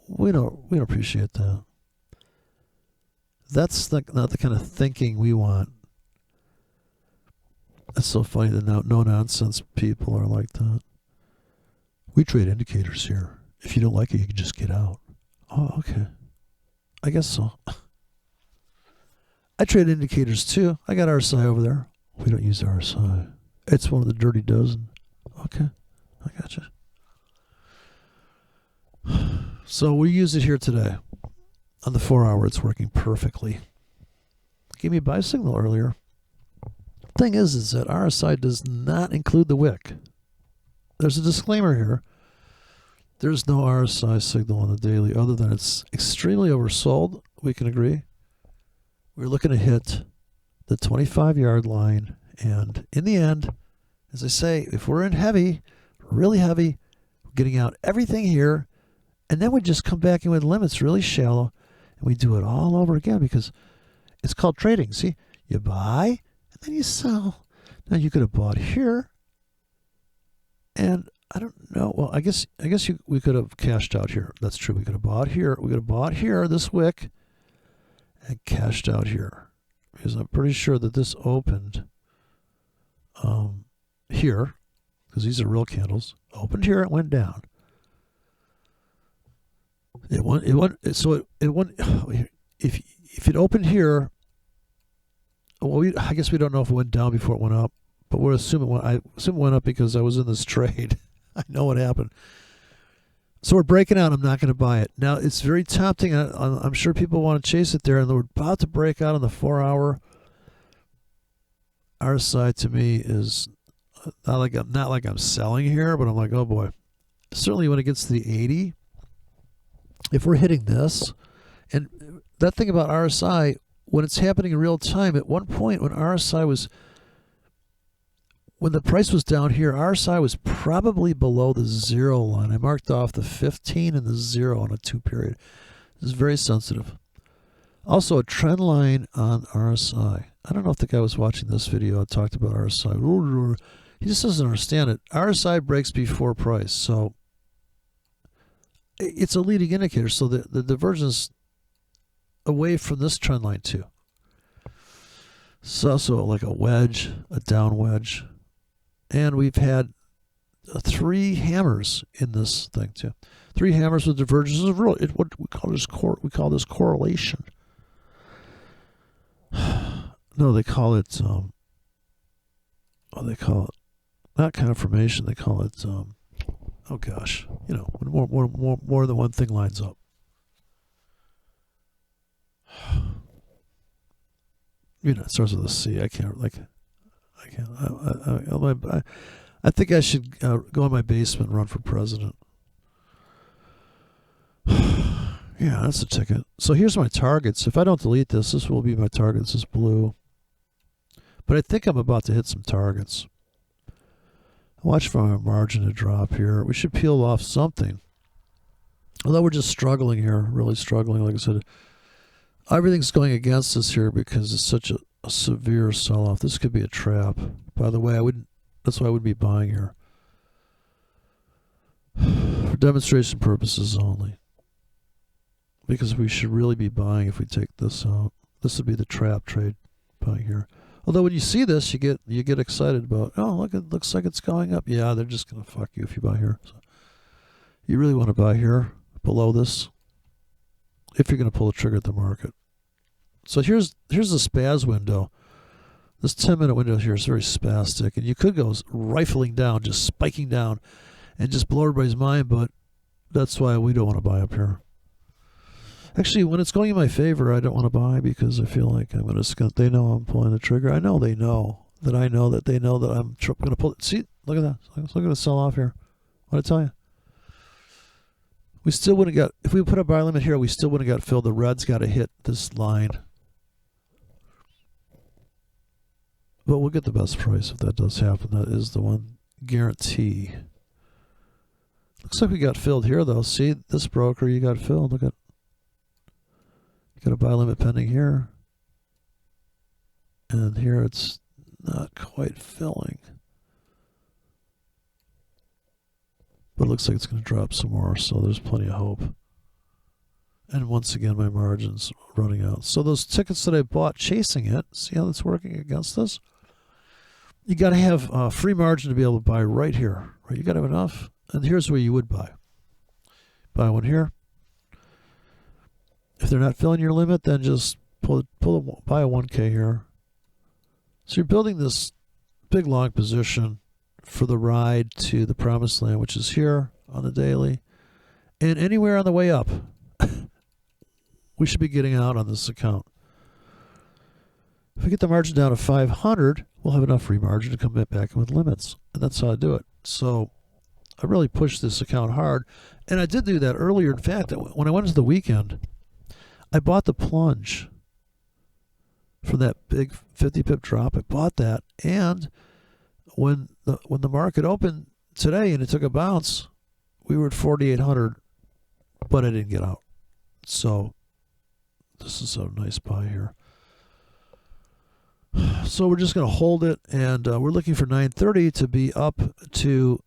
A: We don't appreciate that. That's not the kind of thinking we want. It's so funny that no nonsense people are like that. We trade indicators here. If you don't like it, you can just get out. Oh, okay. I guess so. I trade indicators too. I got RSI over there. We don't use RSI. It's one of the dirty dozen. Okay. I gotcha. So we use it here today. On the 4-hour, it's working perfectly. Gave me a buy signal earlier. Thing is that RSI does not include the wick. There's a disclaimer here. There's no RSI signal on the daily other than it's extremely oversold. We can agree. We're looking to hit the 25-yard line. And in the end, as I say, if we're in heavy, really heavy, we're getting out everything here. And then we just come back in with limits really shallow. And we do it all over again because it's called trading. See, you buy and then you sell. Now you could have bought here. And I don't know. Well, I guess we could have cashed out here. That's true. We could have bought here. We could have bought here, this wick, and cashed out here. Because I'm pretty sure that this opened here, because these are real candles. Opened here, it went down. It went. If it opened here, well, I guess we don't know if it went down before it went up, but we're assuming I assume it went up because I was in this trade. I know what happened. So we're breaking out. I'm not going to buy it. Now, it's very tempting. I'm sure people want to chase it there, and we're about to break out on the 4-hour. RSI to me is not like I'm selling here, but I'm like, oh boy. Certainly when it gets to the 80, if we're hitting this, and that thing about RSI, when it's happening in real time, at one point when the price was down here, RSI was probably below the 0 line. I marked off the 15 and the 0 on a 2-period. This is very sensitive. Also, a trend line on RSI. I don't know if the guy was watching this video. I talked about RSI. He just doesn't understand it. RSI breaks before price, so it's a leading indicator. So the divergence away from this trend line too. It's also like a wedge, a down wedge. And we've had 3 hammers in this thing too. 3 hammers with divergences of what we call this correlation. No, they call it not confirmation. They call it oh gosh, when more than one thing lines up. It starts with a C. I think I should go in my basement and run for president. Yeah, that's a ticket. So here's my targets. If I don't delete this, this will be my target. This is blue. But I think I'm about to hit some targets. Watch for my margin to drop here. We should peel off something. Although we're just struggling here, really struggling. Like I said, everything's going against us here because it's such a severe sell-off. This could be a trap. By the way, that's why I wouldn't be buying here. For demonstration purposes only. Because we should really be buying if we take this out. This would be the trap trade buying here. Although when you see this, you get excited about, oh, look, it looks like it's going up. Yeah, they're just going to fuck you if you buy here. So you really want to buy here below this if you're going to pull the trigger at the market. So here's the SPAS window. This 10-minute window here is very spastic, and you could go rifling down, just spiking down, and just blow everybody's mind, but that's why we don't want to buy up here. Actually, when it's going in my favor, I don't want to buy because I feel like they know I'm pulling the trigger. I know they know that I'm going to pull it. See, look at that. Look at the sell off here. What did I tell you? We still wouldn't got, if we put a buy limit here, we still wouldn't got filled. The red's got to hit this line. But we'll get the best price if that does happen. That is the one guarantee. Looks like we got filled here, though. See, this broker, you got filled. Look at, you got a buy limit pending here. And here it's not quite filling. But it looks like it's going to drop some more, so there's plenty of hope. And once again, my margin's running out. So those tickets that I bought chasing it, see how that's working against us? You got to have free margin to be able to buy right here. Right? You got to have enough. And here's where you would buy. Buy one here. If they're not filling your limit, then just buy a 1K here. So you're building this big long position for the ride to the promised land, which is here on the daily. And anywhere on the way up, we should be getting out on this account. If we get the margin down to 500, we'll have enough free margin to come back in with limits. And that's how I do it. So I really pushed this account hard. And I did do that earlier. In fact, when I went into the weekend, I bought the plunge for that big 50 pip drop. I bought that. And when the market opened today and it took a bounce, we were at 4,800, but I didn't get out. So this is a nice buy here. So we're just going to hold it, and we're looking for 930 to be up to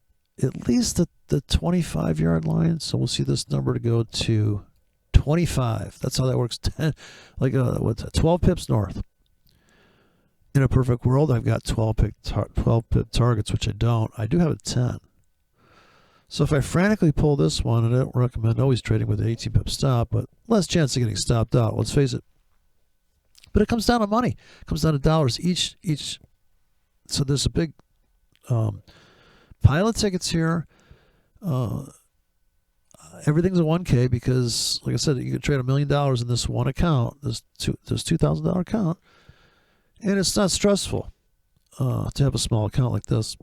A: at least the 25-yard line. So we'll see this number to go to 25. That's how that works. 10, like what's that? 12 pips north. In a perfect world, I've got 12 pip targets, which I don't. I do have a 10. So if I frantically pull this one, and I don't recommend always trading with an 18 pip stop, but less chance of getting stopped out, let's face it. But it comes down to money. It comes down to dollars each. So there's a big pile of tickets here. Everything's a 1K because, like I said, you can trade $1 million in this one account, this $2,000 account, and it's not stressful to have a small account like this.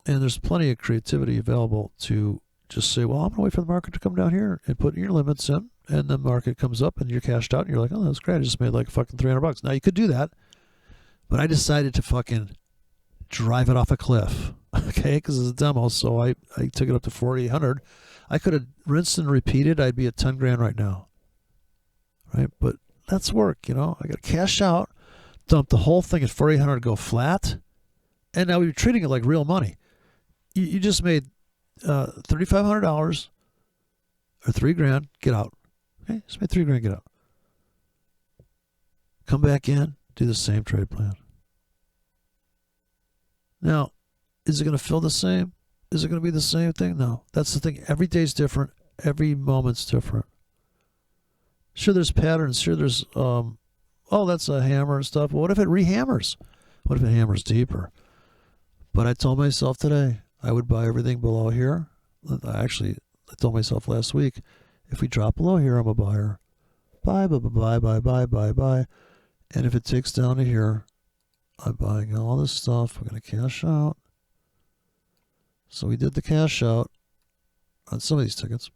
A: And there's plenty of creativity available to just say, well, I'm going to wait for the market to come down here and put your limits in. And the market comes up and you're cashed out and you're like, oh, that's great. I just made like fucking $300. Now you could do that. But I decided to fucking drive it off a cliff. Okay. Because it's a demo. So I took it up to 4,800. I could have rinsed and repeated. I'd be at 10 grand right now. Right. But that's work. You know, I got to cash out, dump the whole thing at 4,800, go flat. And now we're treating it like real money. You just made $3,500 or 3 grand, get out. Okay, just made 3 grand, get out. Come back in, do the same trade plan. Now, is it going to feel the same? Is it going to be the same thing? No. That's the thing. Every day's different. Every moment's different. Sure, there's patterns. Sure, there's, oh, that's a hammer and stuff. Well, what if it rehammers? What if it hammers deeper? But I told myself today, I would buy everything below here. Actually, I told myself last week, if we drop below here, I'm a buyer. Buy. And if it takes down to here, I'm buying all this stuff. We're going to cash out. So we did the cash out on some of these tickets.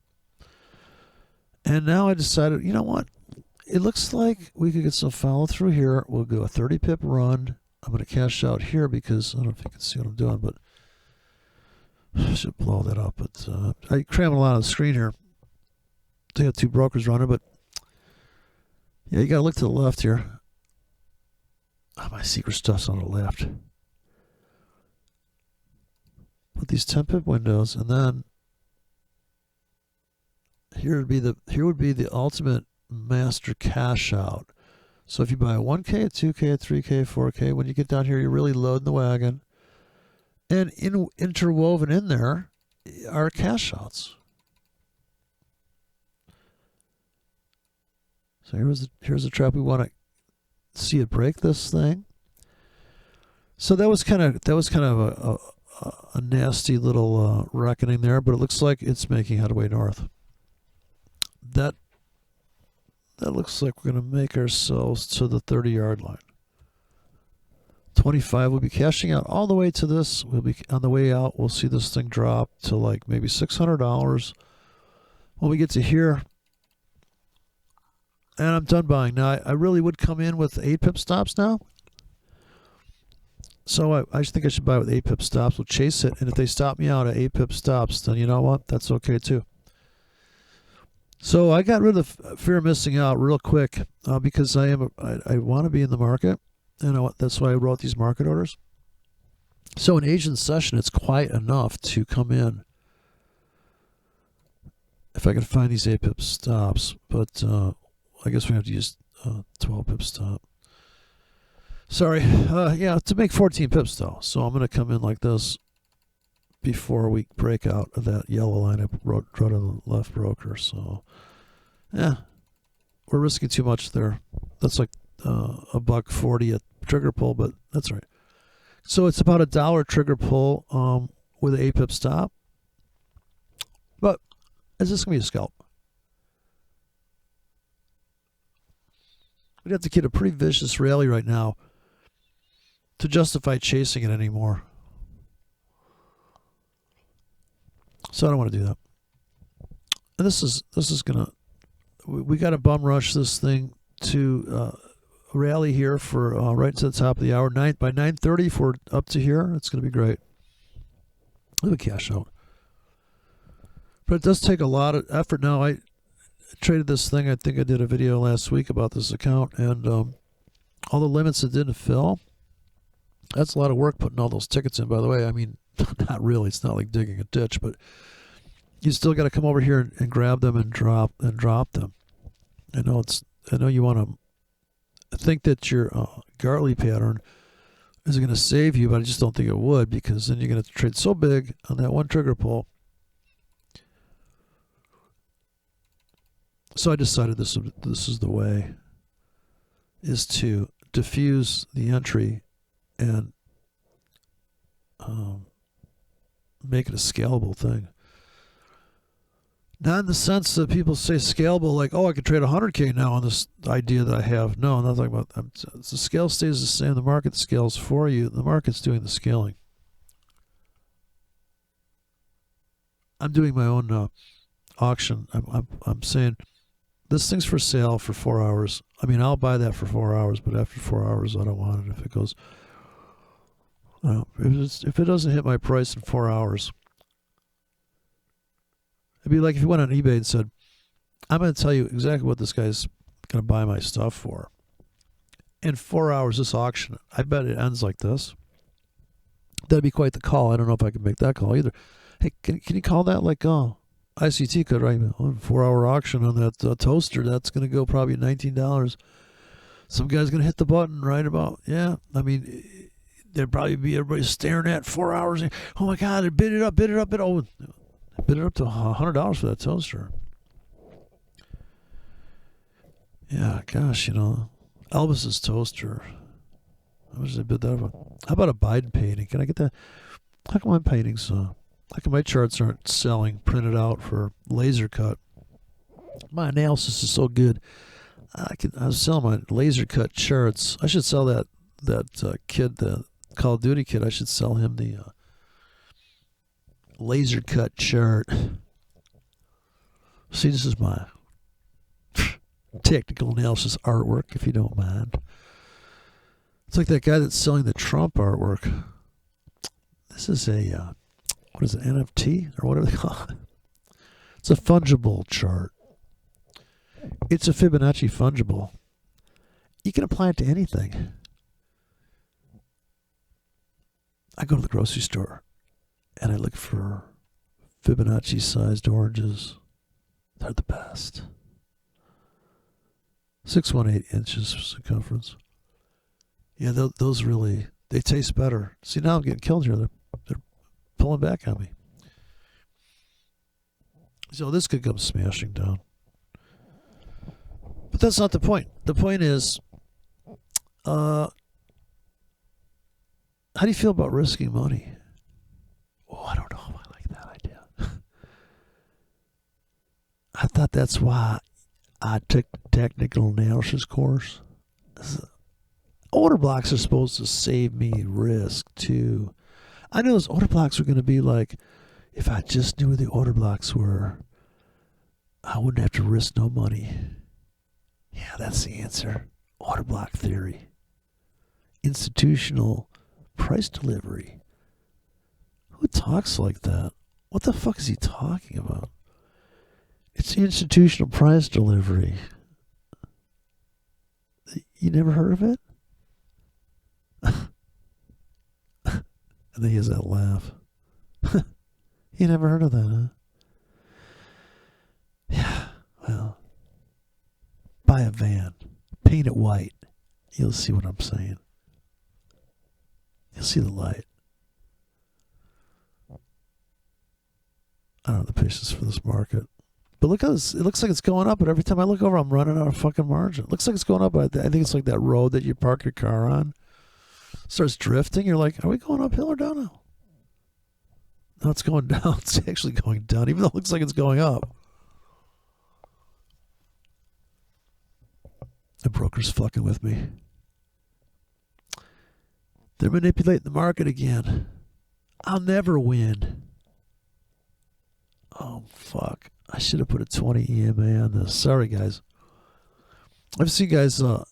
A: And now I decided, you know what? It looks like we could get some follow through here. We'll go a 30 pip run. I'm going to cash out here because I don't know if you can see what I'm doing, but I should blow that up. But I cram a lot on the screen here. They have 2 brokers running, but yeah, you got to look to the left here. Oh, my secret stuff's on the left. Put these 10 pip windows, and then here would be the ultimate master cash out. So if you buy a 1K, a 2K, a 3K, a 4K, when you get down here, you're really loading the wagon. And interwoven in there are cash outs. So here's the trap. We want to see it break this thing. So that was kind of a nasty little reckoning there, but it looks like it's making headway north. That looks like we're going to make ourselves to the 30-yard line. 25 will be cashing out all the way to this. We'll be on the way out. We'll see this thing drop to like maybe $600 when we get to here. And I'm done buying. Now, I really would come in with 8 pip stops now. So I think I should buy with 8 pip stops. We'll chase it. And if they stop me out at 8 pip stops, then you know what? That's okay too. So I got rid of fear of missing out real quick because I want to be in the market. And that's why I wrote these market orders. So in Asian session, it's quiet enough to come in if I can find these 8 pip stops. But I guess we have to use 12 pip stop. Sorry. Yeah, to make 14 pips though. So I'm going to come in like this before we break out of that yellow line I wrote on the left broker. So, yeah, we're risking too much there. That's like $1.40 at trigger pull, but that's all right. So it's about $1 trigger pull with an 8 pip stop. But is this going to be a scalp? We'd have to get a pretty vicious rally right now to justify chasing it anymore. So I don't want to do that. And this is gonna. We got to bum rush this thing to rally here for right to the top of the hour. By 9:30, if we're up to here, it's gonna be great. We'll cash out. But it does take a lot of effort. Now I traded this thing. I think I did a video last week about this account, and all the limits it didn't fill. That's a lot of work putting all those tickets in. By the way, I mean, not really. It's not like digging a ditch, but you still got to come over here and grab them and drop them. I know you want to think that your Gartley pattern is going to save you, but I just don't think it would, because then you're going to trade so big on that one trigger pull. So I decided this is the way, is to diffuse the entry and make it a scalable thing. Not in the sense that people say scalable, like, oh, I could trade 100K now on this idea that I have. No, I'm not talking about that. The scale stays the same. The market scales for you. The market's doing the scaling. I'm doing my own auction. I'm saying this thing's for sale for 4 hours. I mean, I'll buy that for 4 hours, but after 4 hours, I don't want it. If it goes, if it doesn't hit my price in 4 hours, it'd be like if you went on eBay and said, I'm going to tell you exactly what this guy's going to buy my stuff for. In 4 hours, this auction, I bet it ends like this. That'd be quite the call. I don't know if I can make that call either. Hey, can you call that like, ICT could, right? 4 hour auction on that toaster. That's going to go probably $19. Some guy's going to hit the button right about, yeah. I mean, there'd probably be everybody staring at 4 hours. Oh my God, it bid it up. Bid it up to $100 for that toaster. Yeah, gosh, Elvis's toaster. How much did they bid that up? How about a Biden painting? Can I get that? How come my paintings, how come my charts aren't selling printed out for laser cut? My analysis is so good. I was selling my laser cut charts. I should sell that kid, the Call of Duty kid. I should sell him the laser cut chart. See, this is my technical analysis artwork, if you don't mind. It's like that guy that's selling the Trump artwork. This is a what is it, NFT or whatever they call it? It's a fungible chart. It's a Fibonacci fungible. You can apply it to anything. I go to the grocery store and I look for Fibonacci sized oranges. They're the best. 618 inches circumference. Yeah, those really, they taste better. See, now I'm getting killed here. They're pulling back on me. So this could come smashing down. But that's not the point. The point is, I How do you feel about risking money? Oh, I don't know if I like that idea. I thought that's why I took the technical analysis course. Order blocks are supposed to save me risk too. I knew those order blocks were going to be like, if I just knew where the order blocks were, I wouldn't have to risk no money. Yeah, that's the answer. Order block theory. Institutional price delivery. Who talks like that? What the fuck is he talking about? It's institutional price delivery. You never heard of it? And then he has that laugh. You never heard of that, huh? Yeah, well, buy a van, paint it white. You'll see what I'm saying. You'll see the light. I don't have the patience for this market. But look at this. It looks like it's going up, but every time I look over, I'm running out of fucking margin. It looks like it's going up. I think it's like that road that you park your car on. Starts drifting. You're like, are we going uphill or downhill? No, it's going down. It's actually going down, even though it looks like it's going up. The broker's fucking with me. They're manipulating the market again. I'll never win. Oh, fuck. I should have put a 20 EMA on this. Sorry, guys. I've seen guys in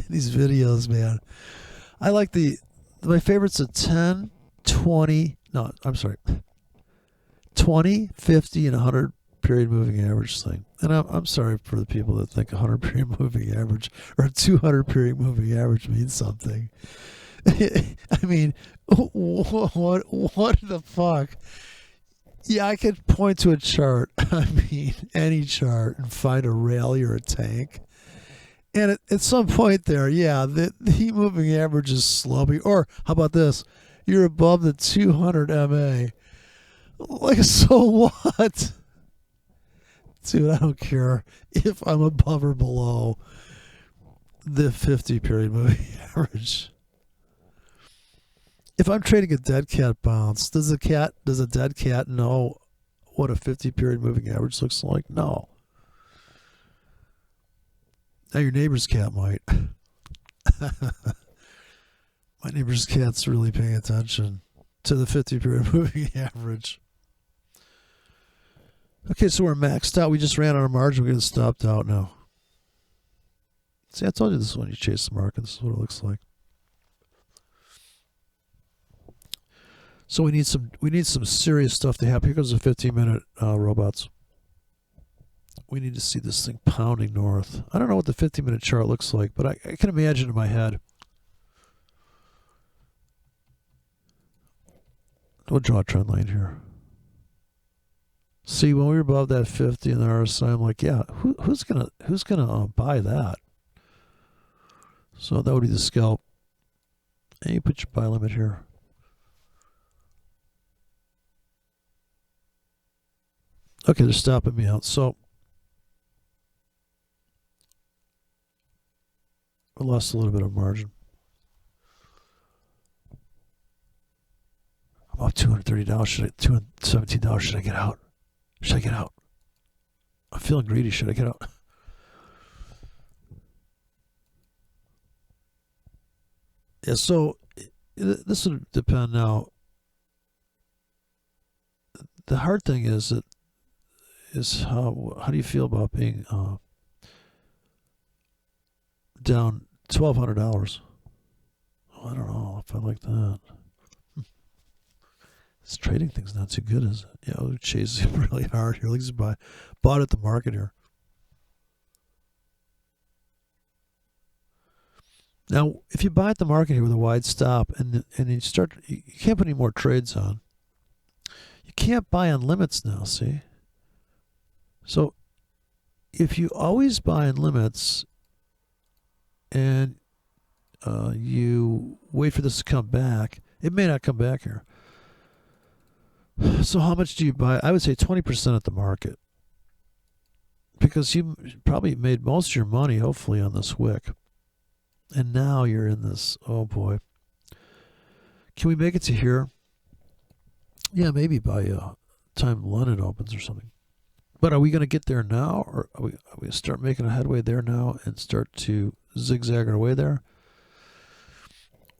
A: these videos, man. I like my favorites are 10, 20, no, I'm sorry, 20, 50, and 100 period moving average thing. And I'm sorry for the people that think 100 period moving average or 200 period moving average means something. I mean, what the fuck? Yeah, I could point to a chart, I mean, any chart, and find a rally or a tank. And at some point there, yeah, the heat moving average is sloping. Or how about this? You're above the 200 MA. Like, so what? Dude, I don't care if I'm above or below the 50 period moving average. If I'm trading a dead cat bounce, does a dead cat know what a 50 period moving average looks like? No. Now your neighbor's cat might. My neighbor's cat's really paying attention to the 50 period moving average. Okay, so we're maxed out. We just ran out of margin. We're getting stopped out now. See, I told you this is when you chase the market. This is what it looks like. So we need some serious stuff to happen. Here goes the 15-minute robots. We need to see this thing pounding north. I don't know what the 15-minute chart looks like, but I can imagine in my head. We'll draw a trend line here. See, when we were above that 50 in the RSI, I'm like, yeah, who's gonna buy that? So that would be the scalp. And you put your buy limit here. Okay, they're stopping me out. So I lost a little bit of margin. I'm up $230. $217. Should I get out? Should I get out? I'm feeling greedy. Should I get out? Yeah, so this would depend now. The hard thing is how do you feel about being down $1,200? Oh, I don't know if I like that. This trading thing's not too good, is it? Yeah, we're chasing really hard here. Let's bought at the market here. Now, if you buy at the market here with a wide stop and you can't put any more trades on. You can't buy on limits now, see? So if you always buy on limits and you wait for this to come back, it may not come back here. So how much do you buy? I would say 20% at the market. Because you probably made most of your money, hopefully, on this wick. And now you're in this, oh boy. Can we make it to here? Yeah, maybe by time London opens or something. But are we going to get there now, or are we going to start making a headway there now and start to zigzag our way there?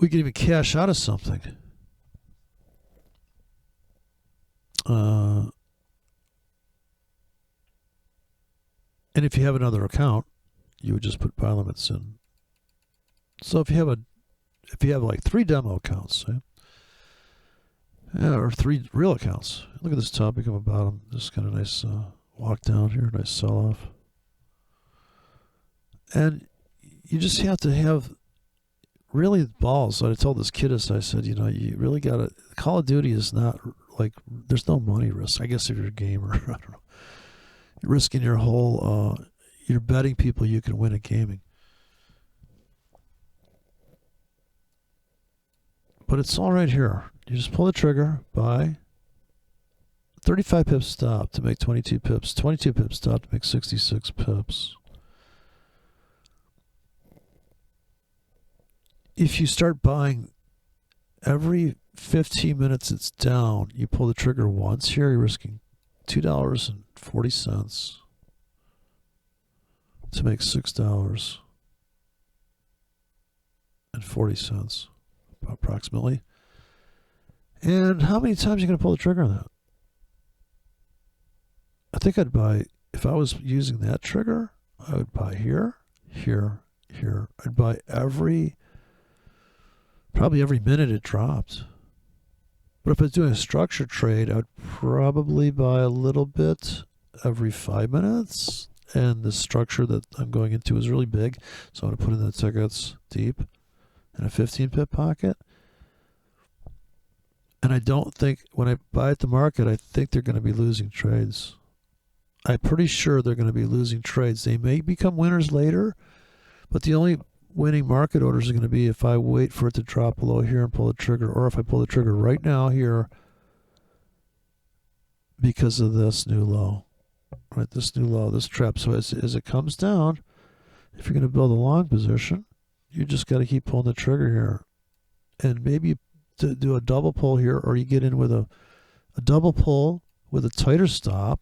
A: We can even cash out of something. And if you have another account, you would just put buy limits in. So if you have like 3 demo accounts, or 3 real accounts. Look at this topic on the bottom. This is kind of nice walk down here, nice sell off. And you just have to have really balls. So I told this kid this, I said, you really got to, Call of Duty is not like, there's no money risk. I guess if you're a gamer, I don't know. You're risking your whole, you're betting people you can win at gaming. But it's all right here. You just pull the trigger, buy. 35 pips stop to make 22 pips. 22 pips stop to make 66 pips. If you start buying every 15 minutes it's down, you pull the trigger once here, you're risking $2.40 to make $6.40 approximately. And how many times are you going to pull the trigger on that? I think I'd buy, if I was using that trigger, I would buy here, here, here. I'd buy probably every minute it dropped. But if I was doing a structured trade, I would probably buy a little bit every 5 minutes. And the structure that I'm going into is really big. So I'm going to put in the tickets deep in a 15 pip pocket. And I don't think, when I buy at the market, I think they're going to be losing trades. I'm pretty sure they're going to be losing trades. They may become winners later, but the only winning market orders are going to be if I wait for it to drop below here and pull the trigger, or if I pull the trigger right now here because of this new low. Right, this new low, this trap. So as it comes down, if you're going to build a long position, you just got to keep pulling the trigger here. And maybe to do a double pull here, or you get in with a double pull with a tighter stop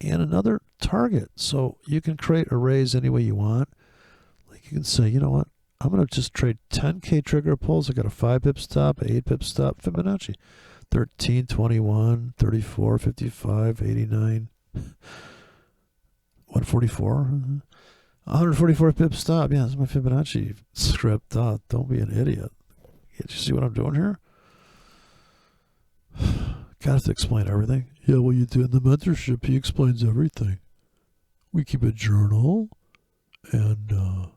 A: and another target. So you can create arrays any way you want. Like you can say, you know what, I'm going to just trade 10K trigger pulls. I got a 5 pip stop, 8 pip stop, Fibonacci. 13, 21, 34, 55, 89, 144, 144 pip stop. Yeah, that's my Fibonacci script. Don't be an idiot. Can't you see what I'm doing here? Got to explain everything. Yeah, well, you do in the mentorship. He explains everything. We keep a journal, and I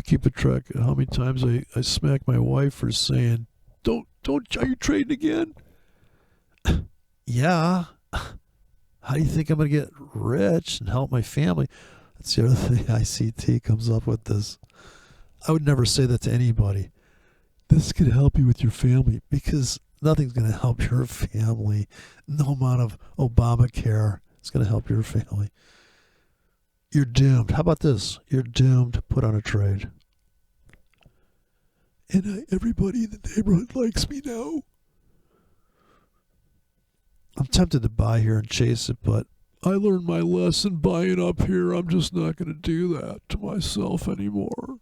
A: keep a track of how many times I smack my wife for saying, "Don't, are you trading again?" Yeah. How do you think I'm going to get rich and help my family? That's the other thing ICT comes up with this. I would never say that to anybody. This could help you with your family, because nothing's going to help your family. No amount of Obamacare is going to help your family. You're doomed. How about this? You're doomed to put on a trade. And everybody in the neighborhood likes me now. I'm tempted to buy here and chase it, but I learned my lesson buying up here. I'm just not going to do that to myself anymore.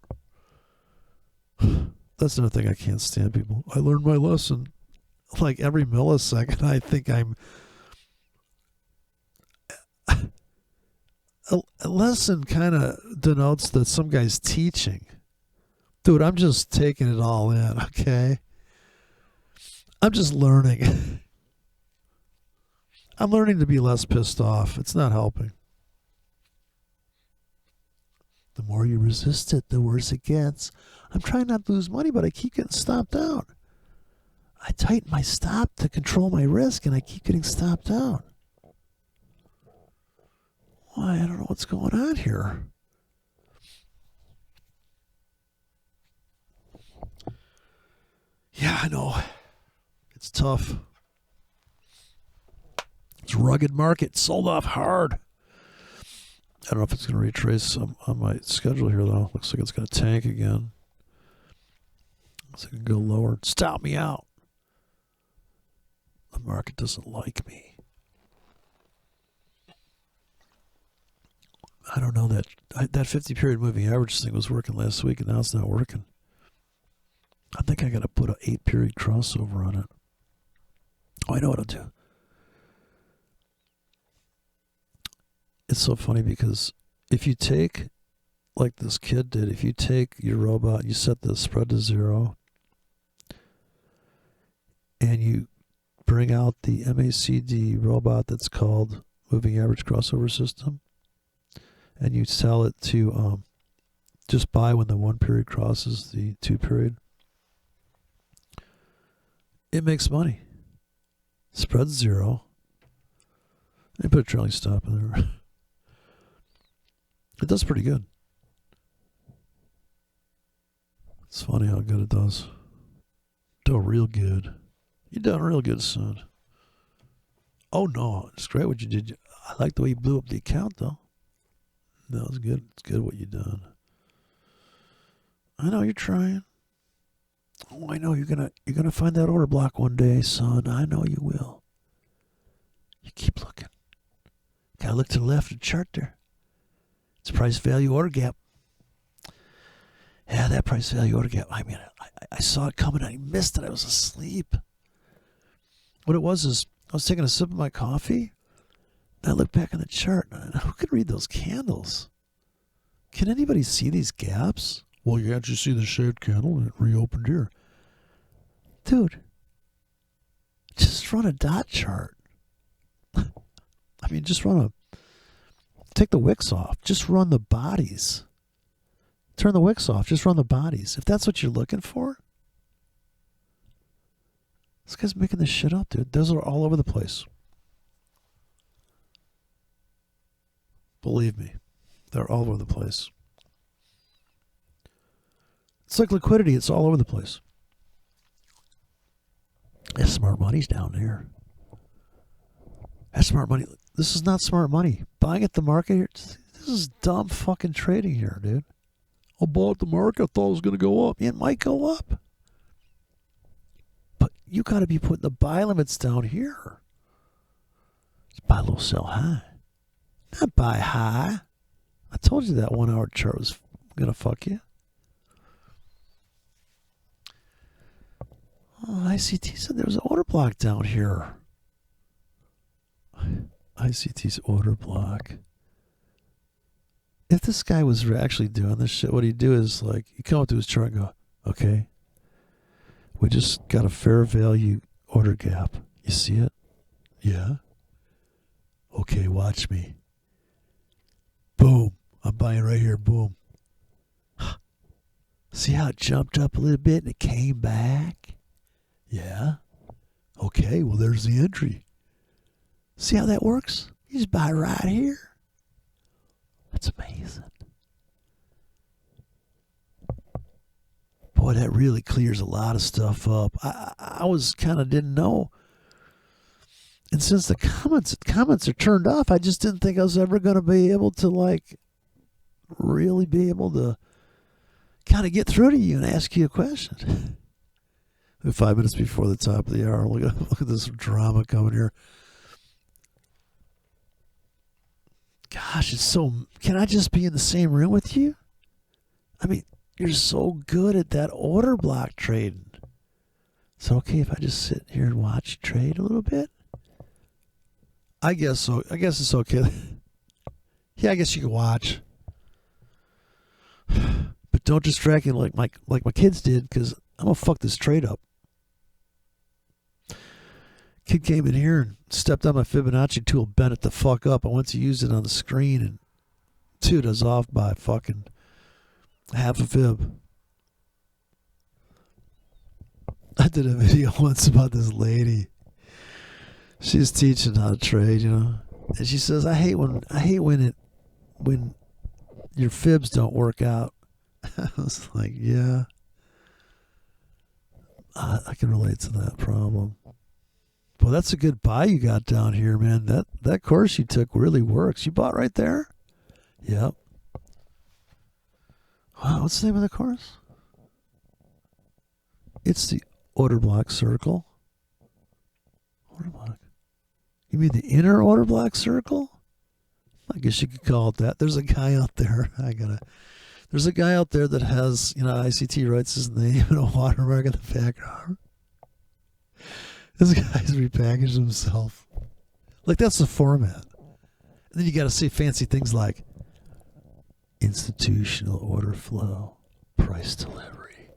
A: That's another thing I can't stand, people. I learned my lesson. Like every millisecond, I think I'm... A lesson kind of denotes that some guy's teaching. Dude, I'm just taking it all in, okay? I'm just learning. I'm learning to be less pissed off. It's not helping. The more you resist it, the worse it gets. I'm trying not to lose money, but I keep getting stopped out. I tighten my stop to control my risk, and I keep getting stopped out. Why? I don't know what's going on here. Yeah, I know. It's tough. It's a rugged market. Sold off hard. I don't know if it's going to retrace on my schedule here, though. Looks like it's going to tank again. Looks like it can go lower. Stop me out. The market doesn't like me. I don't know that 50-period moving average thing was working last week, and now it's not working. I think I got to put an 8-period crossover on it. Oh, I know what I'll do. It's so funny because if you take, like this kid did, if you take your robot, you set the spread to 0, and you bring out the MACD robot that's called moving average crossover system, and you sell it to just buy when the 1-period crosses the 2-period, it makes money. Spread 0. They put a trailing stop in there. It does pretty good. It's funny how good it does. Do real good. You done real good, son. Oh no, it's great what you did. I like the way you blew up the account, though. No, it's good. It's good what you done. I know you're trying. Oh, I know you're gonna find that order block one day, son. I know you will. You keep looking. Gotta look to the left of the chart there. It's price value order gap. Yeah, that price value order gap. I mean, I saw it coming. I missed it. I was asleep. What it was is I was taking a sip of my coffee. And I looked back on the chart. And who can read those candles? Can anybody see these gaps? Well, can't you see the shaped candle and it reopened here? Dude, just run a dot chart. I mean, take the wicks off. Just run the bodies. Turn the wicks off. Just run the bodies. If that's what you're looking for. This guy's making this shit up, dude. Those are all over the place. Believe me, they're all over the place. It's like liquidity. It's all over the place. That smart money's down there. That's smart money. This is not smart money. Buying at the market here, this is dumb fucking trading here, dude. I bought the market. I thought it was going to go up. It might go up. But you got to be putting the buy limits down here. Just buy low, sell high. Not buy high. I told you that 1 hour chart was going to fuck you. Oh, ICT said there was an order block down here. ICT's order block. If this guy was actually doing this shit, what he'd do is like, you come up to his chart and go, okay, we just got a fair value order gap. You see it? Yeah. Okay, watch me. Boom. I'm buying right here. Boom. See how it jumped up a little bit and it came back? Yeah. Okay, well, there's the entry. See how that works? You just buy right here. That's amazing. Boy, that really clears a lot of stuff up. I was kind of didn't know. And since the comments are turned off, I just didn't think I was ever going to be able to, like, really be able to kind of get through to you and ask you a question. 5 minutes before the top of the hour. Look at this drama coming here. Gosh, it's so... Can I just be in the same room with you? I mean, you're so good at that order block trading. Is it okay if I just sit here and watch you trade a little bit? I guess so. I guess it's okay. Yeah, I guess you can watch. But don't distract me like my kids did, because I'm going to fuck this trade up. Kid came in here and stepped on my Fibonacci tool, bent it the fuck up. I went to use it on the screen, and dude, I was off by fucking half a fib. I did a video once about this lady. She's teaching how to trade, you know, and she says, "I hate when your fibs don't work out." I was like, "Yeah, I can relate to that problem." Well, that's a good buy you got down here, man. That course you took really works. You bought right there? Yep. Wow, what's the name of the course? It's the order block circle. Order You mean the inner order block circle? I guess you could call it that. There's a guy out there. There's a guy out there that has, ICT writes his name and a watermark in the background. This guy's repackaged himself. Like, that's the format. And then you got to say fancy things like institutional order flow, price delivery.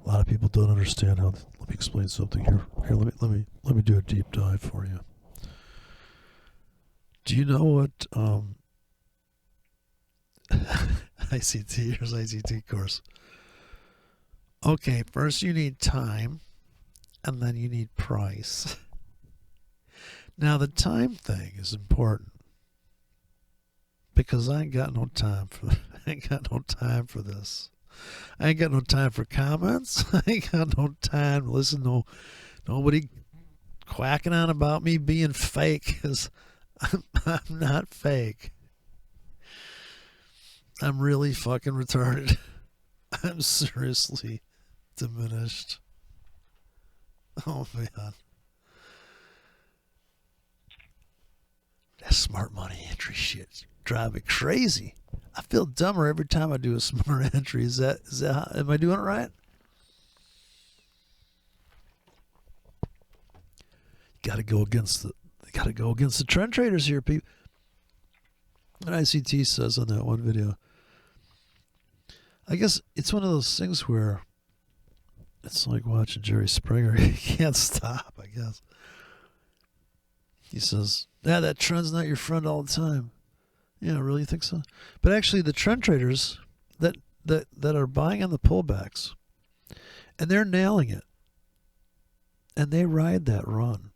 A: A lot of people don't understand how. Let me explain something here. Here, let me do a deep dive for you. Do you know what ICT? Here's ICT course. Okay, first you need time, and then you need price. Now the time thing is important because I ain't got no time for this. I ain't got no time for comments. I ain't got no time to listen to nobody quacking on about me being fake, because I'm not fake. I'm really fucking retarded. I'm seriously diminished. Oh, man. That smart money entry shit's driving me crazy. I feel dumber every time I do a smart entry. Is that am I doing it right? Got to go against the trend traders here, people. And ICT says on that one video, I guess it's one of those things where it's like watching Jerry Springer. You can't stop, I guess. He says, that trend's not your friend all the time. Yeah, really, you think so? But actually, the trend traders that are buying on the pullbacks, and they're nailing it, and they ride that run,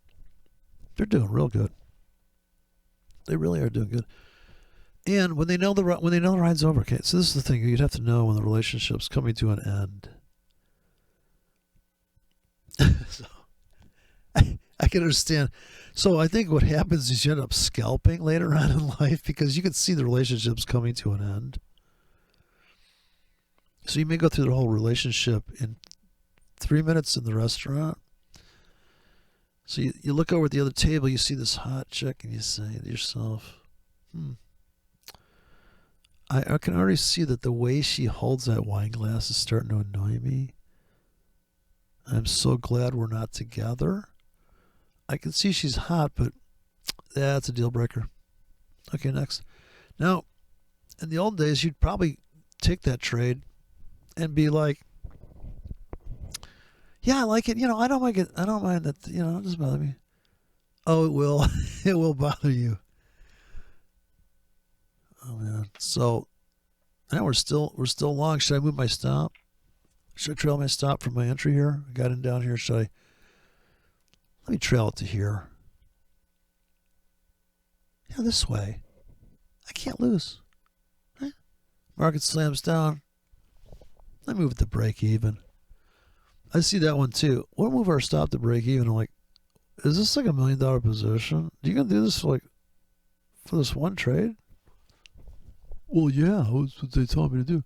A: they're doing real good. They really are doing good. And when they know the ride's over, okay. So this is the thing: you'd have to know when the relationship's coming to an end. So I can understand. So I think what happens is you end up scalping later on in life because you can see the relationship's coming to an end. So you may go through the whole relationship in 3 minutes in the restaurant. So you look over at the other table, you see this hot chick, and you say to yourself, I can already see that the way she holds that wine glass is starting to annoy me. I'm so glad we're not together. I can see she's hot, but that's a deal breaker. Okay, next. Now, in the old days, you'd probably take that trade and be like, yeah, I like it. I don't like it. I don't mind that. It doesn't bother me. Oh, it will. It will bother you. Oh, man. So now we're still long. Should I move my stop? Should I trail my stop from my entry here? I got in down here. Let me trail it to here. Yeah, this way. I can't lose. Right? Market slams down. I move it to break even. I see that one too. We'll move our stop to break even. I'm like, is this like $1 million position? Are you gonna do this for this one trade? Well, yeah, that's what they told me to do.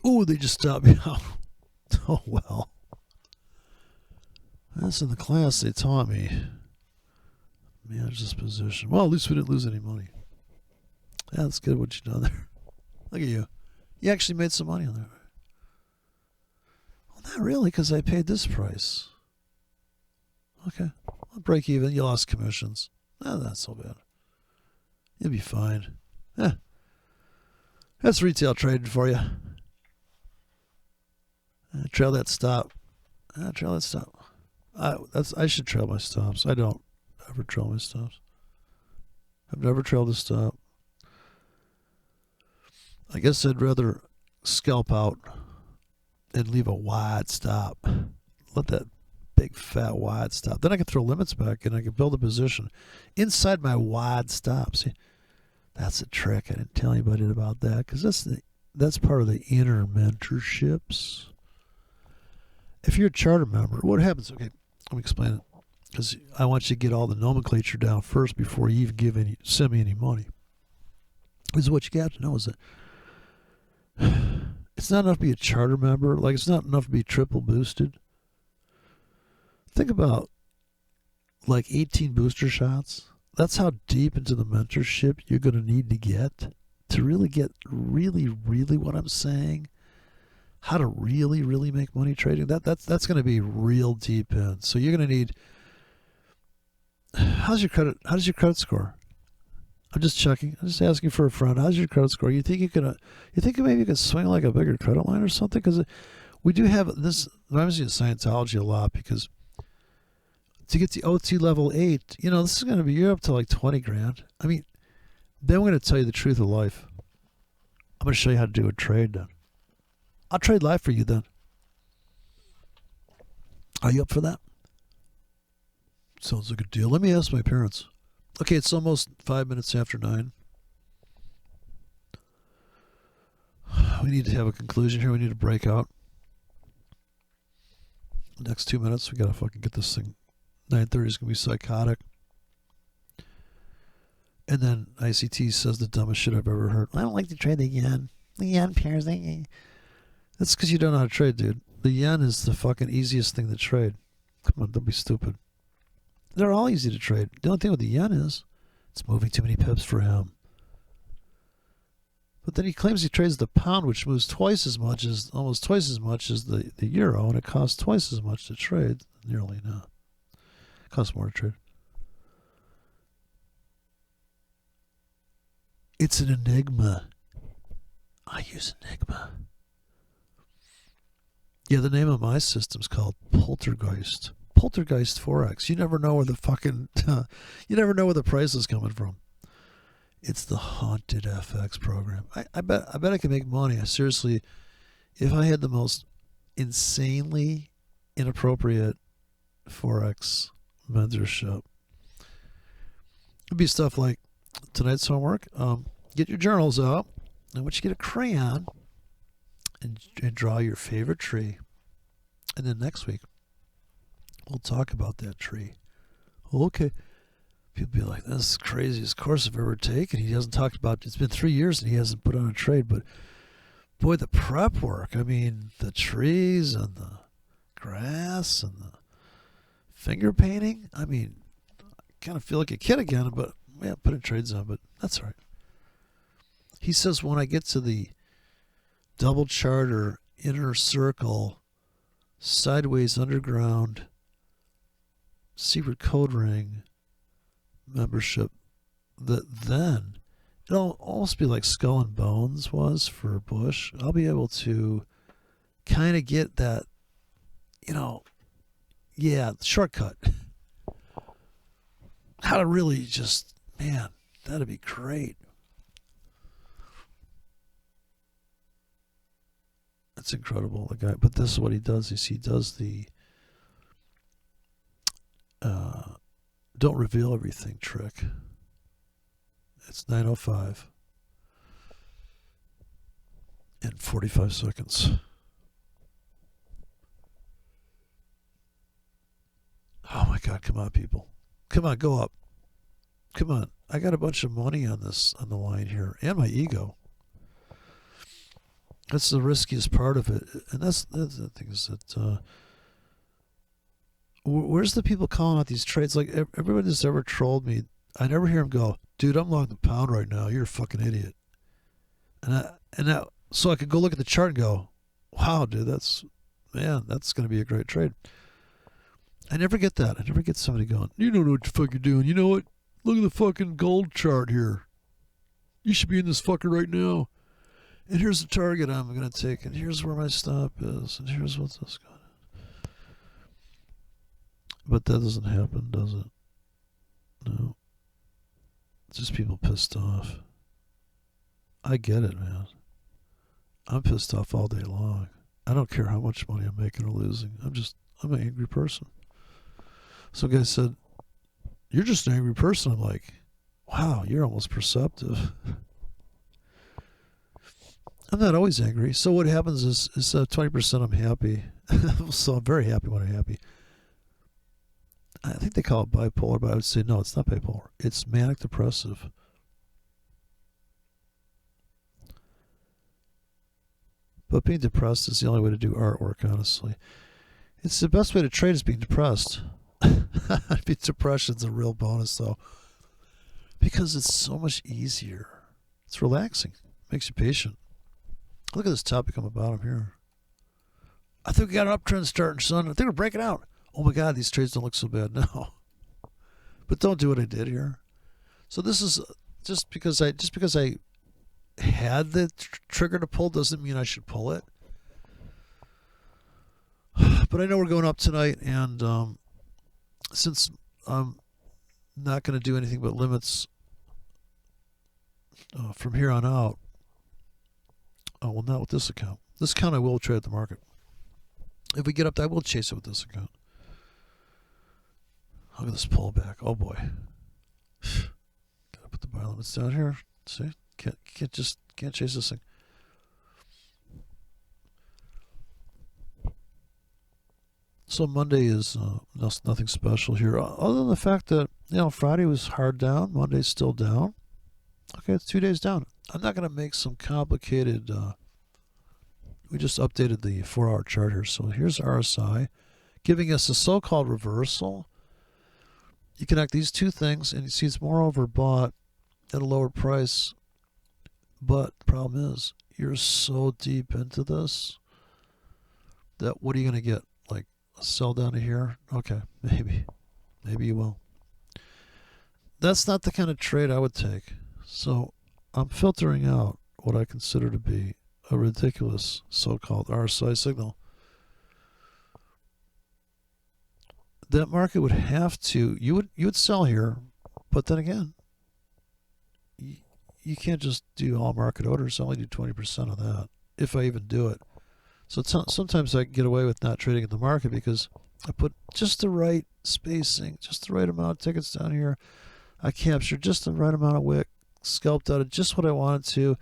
A: Oh, they just stopped me out. Oh, well. That's in the class they taught me. Manage this position. Well, at least we didn't lose any money. Yeah, that's good what you done there. Look at you. You actually made some money on that. Well, not really, because I paid this price. Okay. I'll break even. You lost commissions. No, not so bad. You'll be fine. Yeah. That's retail trading for you. Trail that stop. Trail that stop. I should trail my stops. I don't ever trail my stops. I've never trailed a stop. I guess I'd rather scalp out and leave a wide stop. Let that big fat wide stop. Then I can throw limits back and I can build a position inside my wide stop. See, that's a trick. I didn't tell anybody about that because that's part of the inner mentorships. If you're a charter member, what happens? Okay, let me explain it because I want you to get all the nomenclature down first before you even send me any money. This is what you got to know is that it's not enough to be a charter member. Like, it's not enough to be triple boosted. Think about like 18 booster shots. That's how deep into the mentorship you're going to need to get really what I'm saying. How to really make money trading. That's going to be real deep in. So you're going to need. How does your credit score? I'm just checking. I'm just asking for a friend. How's your credit score? You think you could? You think maybe you could swing like a bigger credit line or something? Because we do have this. Reminds me of Scientology a lot because to get to OT level 8, this is going to be you're up to like 20 grand. I mean, then I'm going to tell you the truth of life. I'm going to show you how to do a trade then. I'll trade life for you then. Are you up for that? Sounds like a deal. Let me ask my parents. Okay, it's almost 5 minutes after 9. We need to have a conclusion here. We need to break out. Next 2 minutes, we gotta fucking get this thing. 9:30 is gonna be psychotic. And then ICT says the dumbest shit I've ever heard. I don't like to trade the yen. The yen pairs. That's because you don't know how to trade, dude. The yen is the fucking easiest thing to trade. Come on, don't be stupid. They're all easy to trade. The only thing with the yen is it's moving too many pips for him. But then he claims he trades the pound, which moves almost twice as much as the euro, and it costs twice as much to trade. Nearly not. It costs more to trade. It's an enigma. I use Enigma. Yeah, the name of my system's called Poltergeist. Poltergeist forex. You never know where the fucking you never know where the price is coming from. It's the haunted FX program. I bet I could make money. Seriously, if I had the most insanely inappropriate forex mentorship, it'd be stuff like tonight's homework. Get your journals out. I want you to get a crayon and draw your favorite tree. And then next week, we'll talk about that tree. Okay. People be like, this is the craziest course I've ever taken. He hasn't talked about, it's been 3 years and he hasn't put on a trade. But boy, the prep work. I mean, the trees and the grass and the finger painting. I mean, I kind of feel like a kid again, but yeah, putting trades on, but that's all right. He says when I get to the double charter, inner circle, sideways underground, secret code ring membership, that then it'll almost be like Skull and Bones was for Bush. I'll be able to kind of get that, shortcut. How to really just, man, that'd be great. That's incredible, the guy. But this is what he does. He does the don't reveal everything trick. It's 9:05 in 45 seconds. Oh my God, come on, people. Come on, go up. Come on. I got a bunch of money on the line here, and my ego. That's the riskiest part of it. And that's the thing is that, where's the people calling out these trades? Like, everybody that's ever trolled me, I never hear them go, dude, I'm long the pound right now. You're a fucking idiot. So I could go look at the chart and go, wow, dude, that's going to be a great trade. I never get that. I never get somebody going, you don't know what the fuck you're doing. You know what? Look at the fucking gold chart here. You should be in this fucker right now. And here's the target I'm going to take. And here's where my stop is. And here's what's this going on. But that doesn't happen, does it? No. It's just people pissed off. I get it, man. I'm pissed off all day long. I don't care how much money I'm making or losing. I'm an angry person. Some guy said, you're just an angry person. I'm like, wow, you're almost perceptive. I'm not always angry. So what happens is 20% I'm happy. So I'm very happy when I'm happy. I think they call it bipolar, but I would say no, it's not bipolar. It's manic depressive. But being depressed is the only way to do artwork, honestly. It's the best way to trade is being depressed. I mean, depression's a real bonus though, because it's so much easier. It's relaxing, makes you patient. Look at this topic on the bottom here. I think we got an uptrend starting, son. I think we're breaking out. Oh my God, these trades don't look so bad now. But don't do what I did here. So this is just because I had the trigger to pull doesn't mean I should pull it. But I know we're going up tonight, and since I'm not going to do anything but limits from here on out, well, not with this account. This account I will trade the market. If we get up, I will chase it with this account. Look at this pullback. Oh boy. Gotta put the buy limits down here. See? Can't chase this thing. So Monday is nothing special here, other than the fact that Friday was hard down, Monday's still down. Okay, it's 2 days down. I'm not going to make some complicated. We just updated the 4-hour chart here, so here's RSI, giving us a so-called reversal. You connect these two things, and you see it's more overbought at a lower price. But the problem is, you're so deep into this that what are you going to get? Like a sell down to here? Okay, maybe you will. That's not the kind of trade I would take. So I'm filtering out what I consider to be a ridiculous so-called RSI signal. That market would have to, you would sell here, but then again, you can't just do all market orders. I only do 20% of that, if I even do it. So sometimes I get away with not trading in the market because I put just the right spacing, just the right amount of tickets down here. I captured just the right amount of wick, scalped out of just what I wanted to.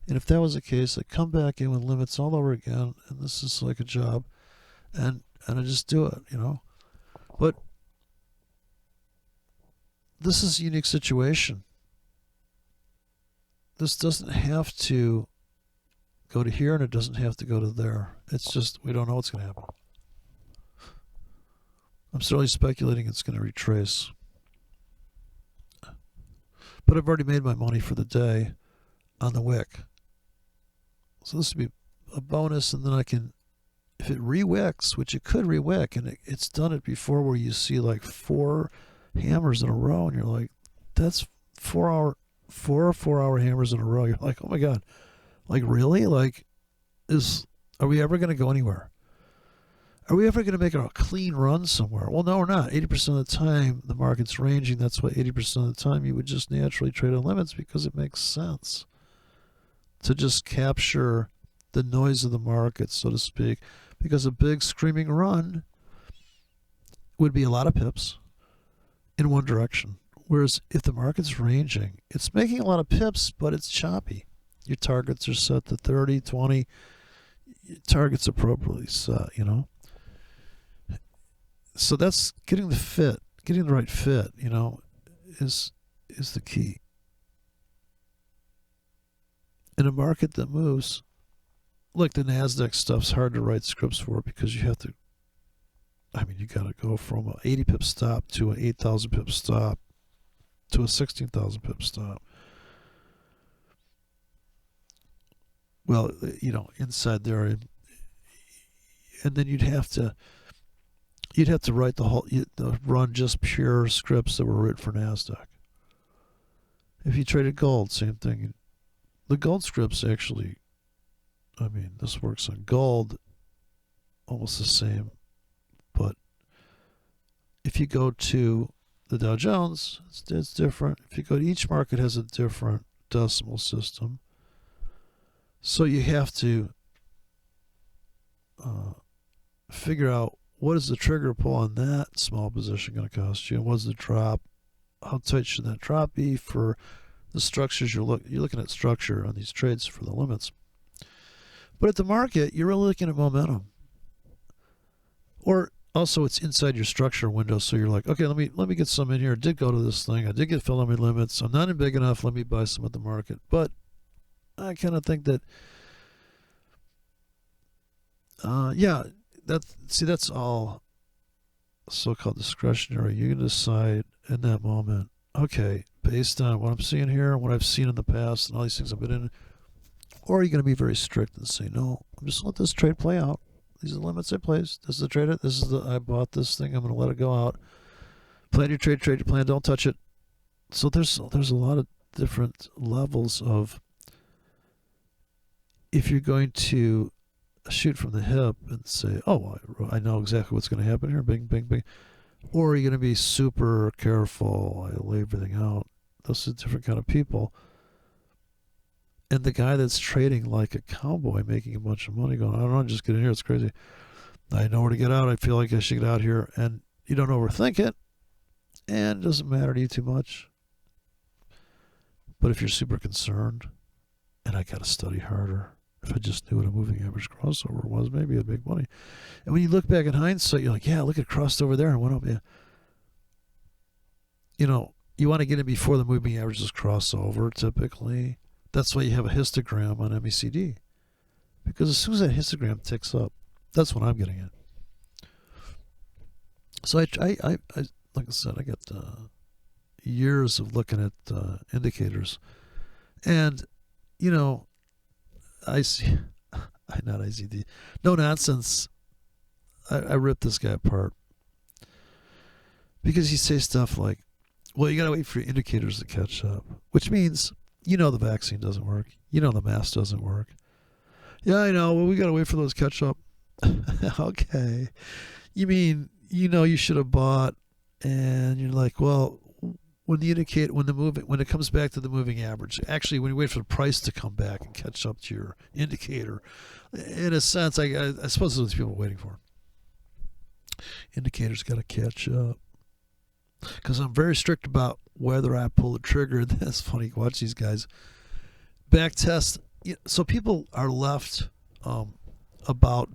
A: And if that was the case, I come back in with limits all over again, and this is like a job, and I just do it, But this is a unique situation. This doesn't have to go to here, and it doesn't have to go to there. It's just we don't know what's going to happen. I'm certainly speculating it's going to retrace. But I've already made my money for the day on the wick. So this would be a bonus, and then I can, if it re-wicks, which it could re-wick, and it's done it before where you see like 4 hammers in a row, and you're like, that's 4 4-hour hammers in a row. You're like, oh my God, like really? Like, are we ever going to go anywhere? Are we ever going to make a clean run somewhere? Well, no, we're not. 80% of the time, the market's ranging. That's why 80% of the time you would just naturally trade on limits because it makes sense to just capture the noise of the market, so to speak, because a big screaming run would be a lot of pips in one direction. Whereas if the market's ranging, it's making a lot of pips, but it's choppy. Your targets are set to 30, 20. Targets appropriately set, So that's getting the right fit, is the key. In a market that moves, like the NASDAQ stuff's hard to write scripts for because you got to go from an 80 pip stop to an 8,000 pip stop to a 16,000 pip stop. Well, inside there, and then you'd have to write the run just pure scripts that were written for NASDAQ. If you traded gold, same thing. The gold scripts actually, this works on gold almost the same, but if you go to the Dow Jones, it's different. If you go to each market, has a different decimal system. So you have to figure out what is the trigger pull on that small position going to cost you, and what's the drop? How tight should that drop be for the structures you're looking at structure on these trades for the limits. But at the market, you're really looking at momentum. Or also it's inside your structure window, so you're like, okay, let me get some in here. I did go to this thing. I did get filled on my limits. I'm not in big enough. Let me buy some at the market. But I kind of think that, that's all so-called discretionary. You can decide in that moment, okay, based on what I'm seeing here, what I've seen in the past, and all these things I've been in, or are you going to be very strict and say, no, I'm just going to let this trade play out. These are the limits I placed. This is the trade. This is the I bought this thing. I'm going to let it go out. Plan your trade. Trade your plan. Don't touch it. So there's a lot of different levels of, if you're going to shoot from the hip and say, oh, I know exactly what's going to happen here. Bing, bing, bing. Or are you going to be super careful? I lay everything out. Those are different kind of people. And the guy that's trading like a cowboy, making a bunch of money, going, I don't know, just get in here. It's crazy. I know where to get out. I feel like I should get out here. And you don't overthink it. And it doesn't matter to you too much. But if you're super concerned, and I got to study harder. If I just knew what a moving average crossover was, maybe I'd make money. And when you look back in hindsight, you're like, yeah, look, it crossed over there and went up. Yeah. You know, you want to get in before the moving averages cross over, typically. That's why you have a histogram on MECD. Because as soon as that histogram ticks up, that's what I'm getting at. So I like I said, I got years of looking at indicators. And, you know, I see, not ICD, no nonsense. I ripped this guy apart. Because he says stuff like, well, you got to wait for your indicators to catch up. Which means, you know, the vaccine doesn't work. You know, the mask doesn't work. Yeah, I know. Well, we got to wait for those catch up. Okay. You mean, you know, you should have bought, and you're like, well, when it comes back to the moving average, actually, when you wait for the price to come back and catch up to your indicator, in a sense, I suppose that's what people are waiting for. Indicators got to catch up. Because I'm very strict about whether I pull the trigger. That's funny. Watch these guys. Back test. So people are left about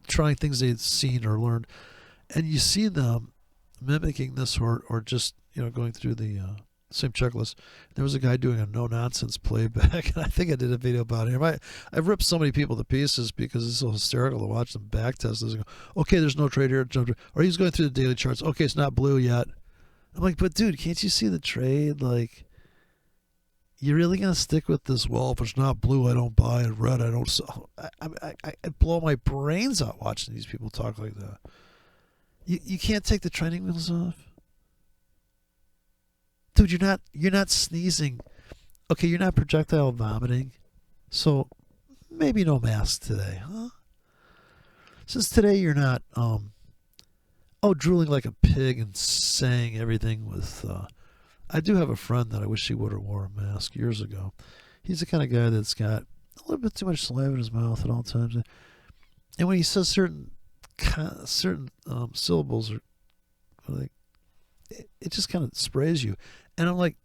A: trying things they've seen or learned. And you see them mimicking this or just, you know, going through the same checklist. There was a guy doing a no-nonsense playback, and I think I did a video about him. I've ripped so many people to pieces because it's so hysterical to watch them back test this and go, okay, there's no trade here. Or he's going through the daily charts. Okay, it's not blue yet. I'm like, but dude, can't you see the trade? Like, you're really going to stick with this? Well, if it's not blue, I don't buy, and red, I don't sell. I blow my brains out watching these people talk like that. You can't take the training wheels off. Dude, you're not sneezing. Okay, you're not projectile vomiting. So maybe no mask today, huh? Since today you're not drooling like a pig and saying everything with I do have a friend that I wish he would have wore a mask years ago. He's the kind of guy that's got a little bit too much saliva in his mouth at all times. And when he says certain syllables are like, it just kind of sprays you. And I'm like,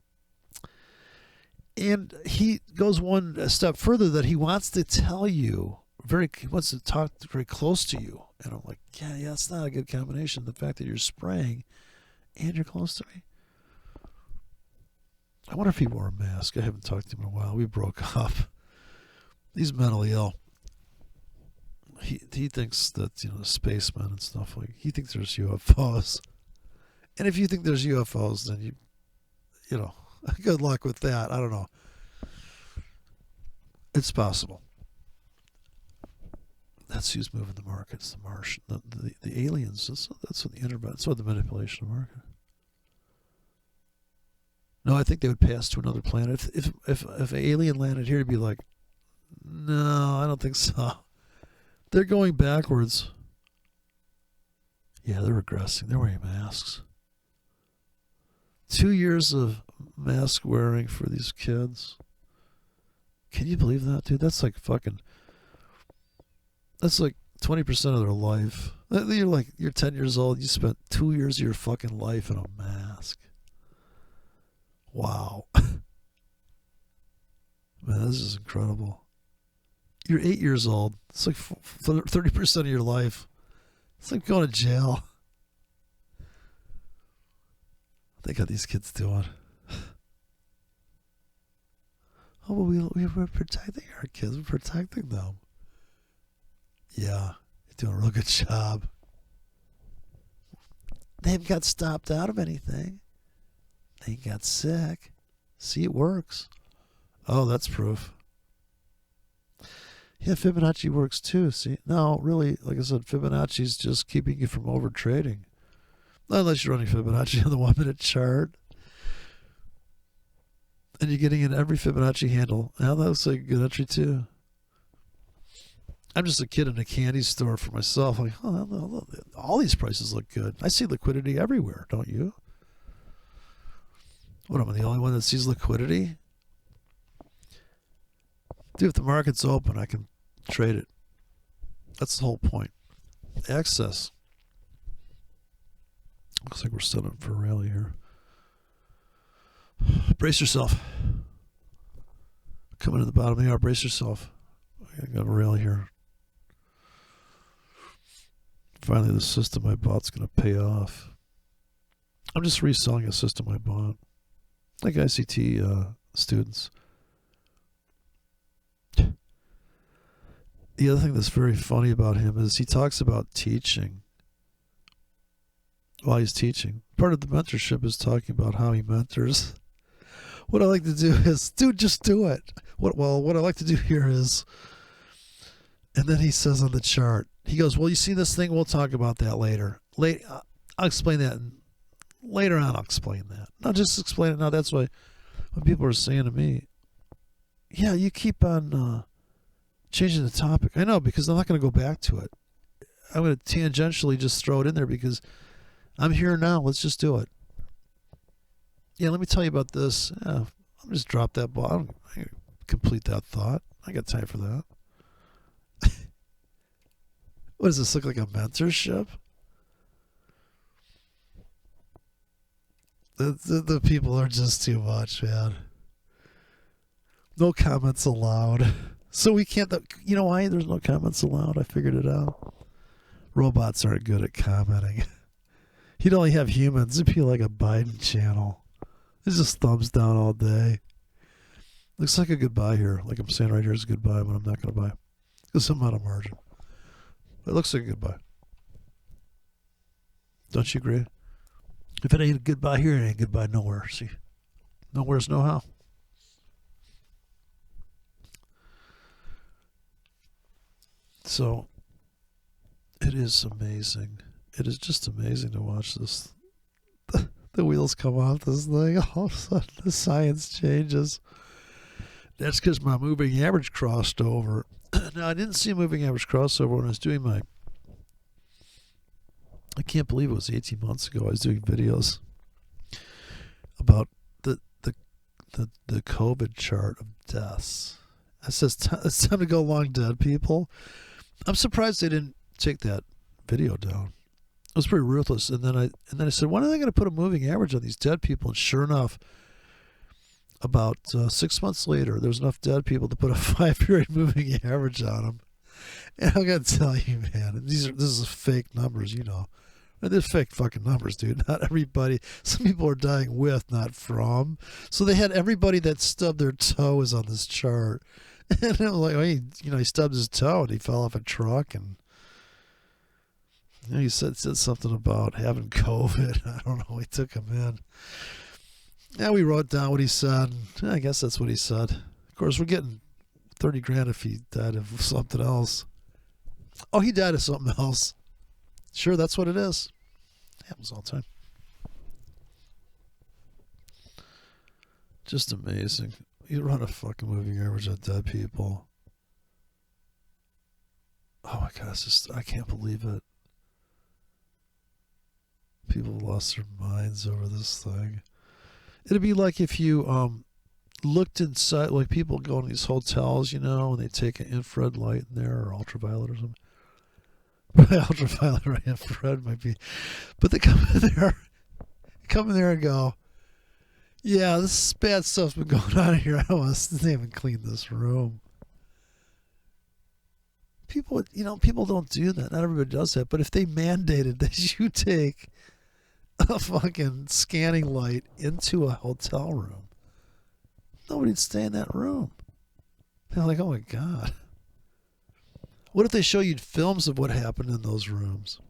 A: and he goes one step further that he wants to tell you he wants to talk very close to you. And I'm like, yeah, it's not a good combination. The fact that you're spraying and you're close to me. I wonder if he wore a mask. I haven't talked to him in a while. We broke up. He's mentally ill. He thinks that, you know, spacemen and stuff, like, he thinks there's UFOs. And if you think there's UFOs, then you know, good luck with that. I don't know. It's possible. That's who's moving the markets, the Martian, the aliens. That's what that's what the manipulation of the market. No, I think they would pass to another planet. If an alien landed here, it'd be like, no, I don't think so. They're going backwards. Yeah, they're regressing. They're wearing masks. 2 years of mask wearing for these kids. Can you believe that, dude? That's like 20% of their life. You're 10 years old. You spent 2 years of your fucking life in a mask. Wow. Man, this is incredible. You're 8 years old. It's like 30% of your life. It's like going to jail. Think how these kids doing. Oh, well, we're protecting our kids. We're protecting them. Yeah, you're doing a real good job. They haven't got stopped out of anything. They ain't got sick. See, it works. Oh, that's proof. Yeah, Fibonacci works too. See, no, really, like I said, Fibonacci's just keeping you from over trading. Unless you're running Fibonacci on the 1 minute chart. And you're getting in every Fibonacci handle. Now that looks like a good entry too. I'm just a kid in a candy store for myself. Like, oh, all these prices look good. I see liquidity everywhere, don't you? What, am I the only one that sees liquidity? Dude, if the market's open, I can trade it. That's the whole point. Access. Looks like we're set up for a rally here. Brace yourself. Coming to the bottom of the hour, brace yourself. I got a rally here. Finally, the system I bought's going to pay off. I'm just reselling a system I bought. Like ICT students. The other thing that's very funny about him is he talks about teaching while he's teaching. Part of the mentorship is talking about how he mentors. What I like to do is, dude, just do it. What I like to do here is, and then he says on the chart, he goes, well, you see this thing? We'll talk about that later. I'll explain that. Later on, I'll explain that. No, just explain it now. That's why when people are saying to me, yeah, you keep on changing the topic. I know, because I'm not going to go back to it. I'm going to tangentially just throw it in there because I'm here now. Let's just do it. Yeah, let me tell you about this. Yeah, I'll just drop that ball. I'm going to complete that thought. I got time for that. What does this look like, a mentorship? The people are just too much, man. No comments allowed. So we can't, you know why there's no comments allowed? I figured it out. Robots aren't good at commenting. You'd only have humans. It'd be like a Biden channel. It's just thumbs down all day. Looks like a good buy here. Like I'm saying right here is a good buy, but I'm not going to buy. Because I'm out of margin. It looks like a good buy. Don't you agree? If it ain't a good buy here, it ain't a good buy nowhere. See? Nowhere's no how. So, it is amazing. It is just amazing to watch this. The wheels come off this thing. All of a sudden, the science changes. That's because my moving average crossed over. Now, I didn't see a moving average crossover when I was doing my... I can't believe it was 18 months ago. I was doing videos about the COVID chart of deaths. It says it's time to go long, dead people. I'm surprised they didn't take that video down. It was pretty ruthless. And then I said, when are they going to put a moving average on these dead people? And sure enough, about 6 months later, there was enough dead people to put a 5-period moving average on them. And I got to tell you, man, this is fake numbers, you know. They're fake fucking numbers, dude. Not everybody. Some people are dying with, not from. So they had everybody that stubbed their toe is on this chart. And it was like, well, he stubbed his toe and he fell off a truck and he said something about having COVID. I don't know. We took him in. Yeah, we wrote down what he said. I guess that's what he said. Of course, we're getting 30 grand if he died of something else. Oh, he died of something else. Sure, that's what it is. It happens all the time. Just amazing. You run a fucking moving average on dead people. Oh my God, I can't believe it. People lost their minds over this thing. It'd be like if you looked inside, like people go in these hotels, you know, and they take an infrared light in there or ultraviolet or something. Ultraviolet or infrared might be. But they come in there and go, yeah, this bad stuff's been going on here. I don't want to even clean this room. People don't do that. Not everybody does that. But if they mandated that you take a fucking scanning light into a hotel room, nobody'd stay in that room. They're like, oh my God. What if they show you films of what happened in those rooms?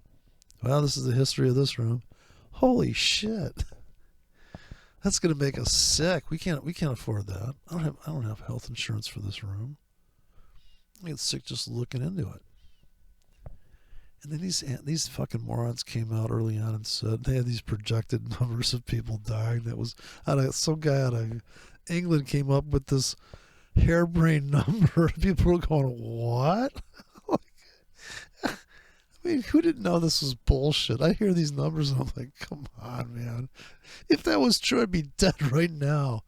A: Well, this is the history of this room. Holy shit. That's gonna make us sick. We can't afford that. I don't have health insurance for this room. I get sick just looking into it. And then these fucking morons came out early on and said they had these projected numbers of people dying. That was some guy out of England came up with this harebrained number. People were going, "What?" I mean, who didn't know this was bullshit? I hear these numbers and I'm like, "Come on, man! If that was true, I'd be dead right now.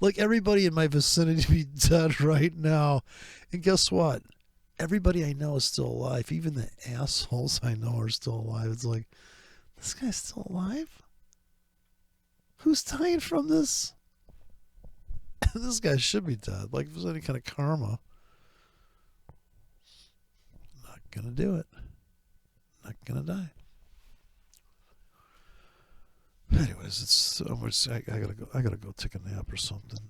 A: Like everybody in my vicinity would be dead right now." And guess what? Everybody I know is still alive. Even the assholes I know are still alive. It's like, this guy's still alive? Who's dying from this? This guy should be dead. Like, if there's any kind of karma, not gonna do it. Not gonna die. Anyways, I gotta go take a nap or something.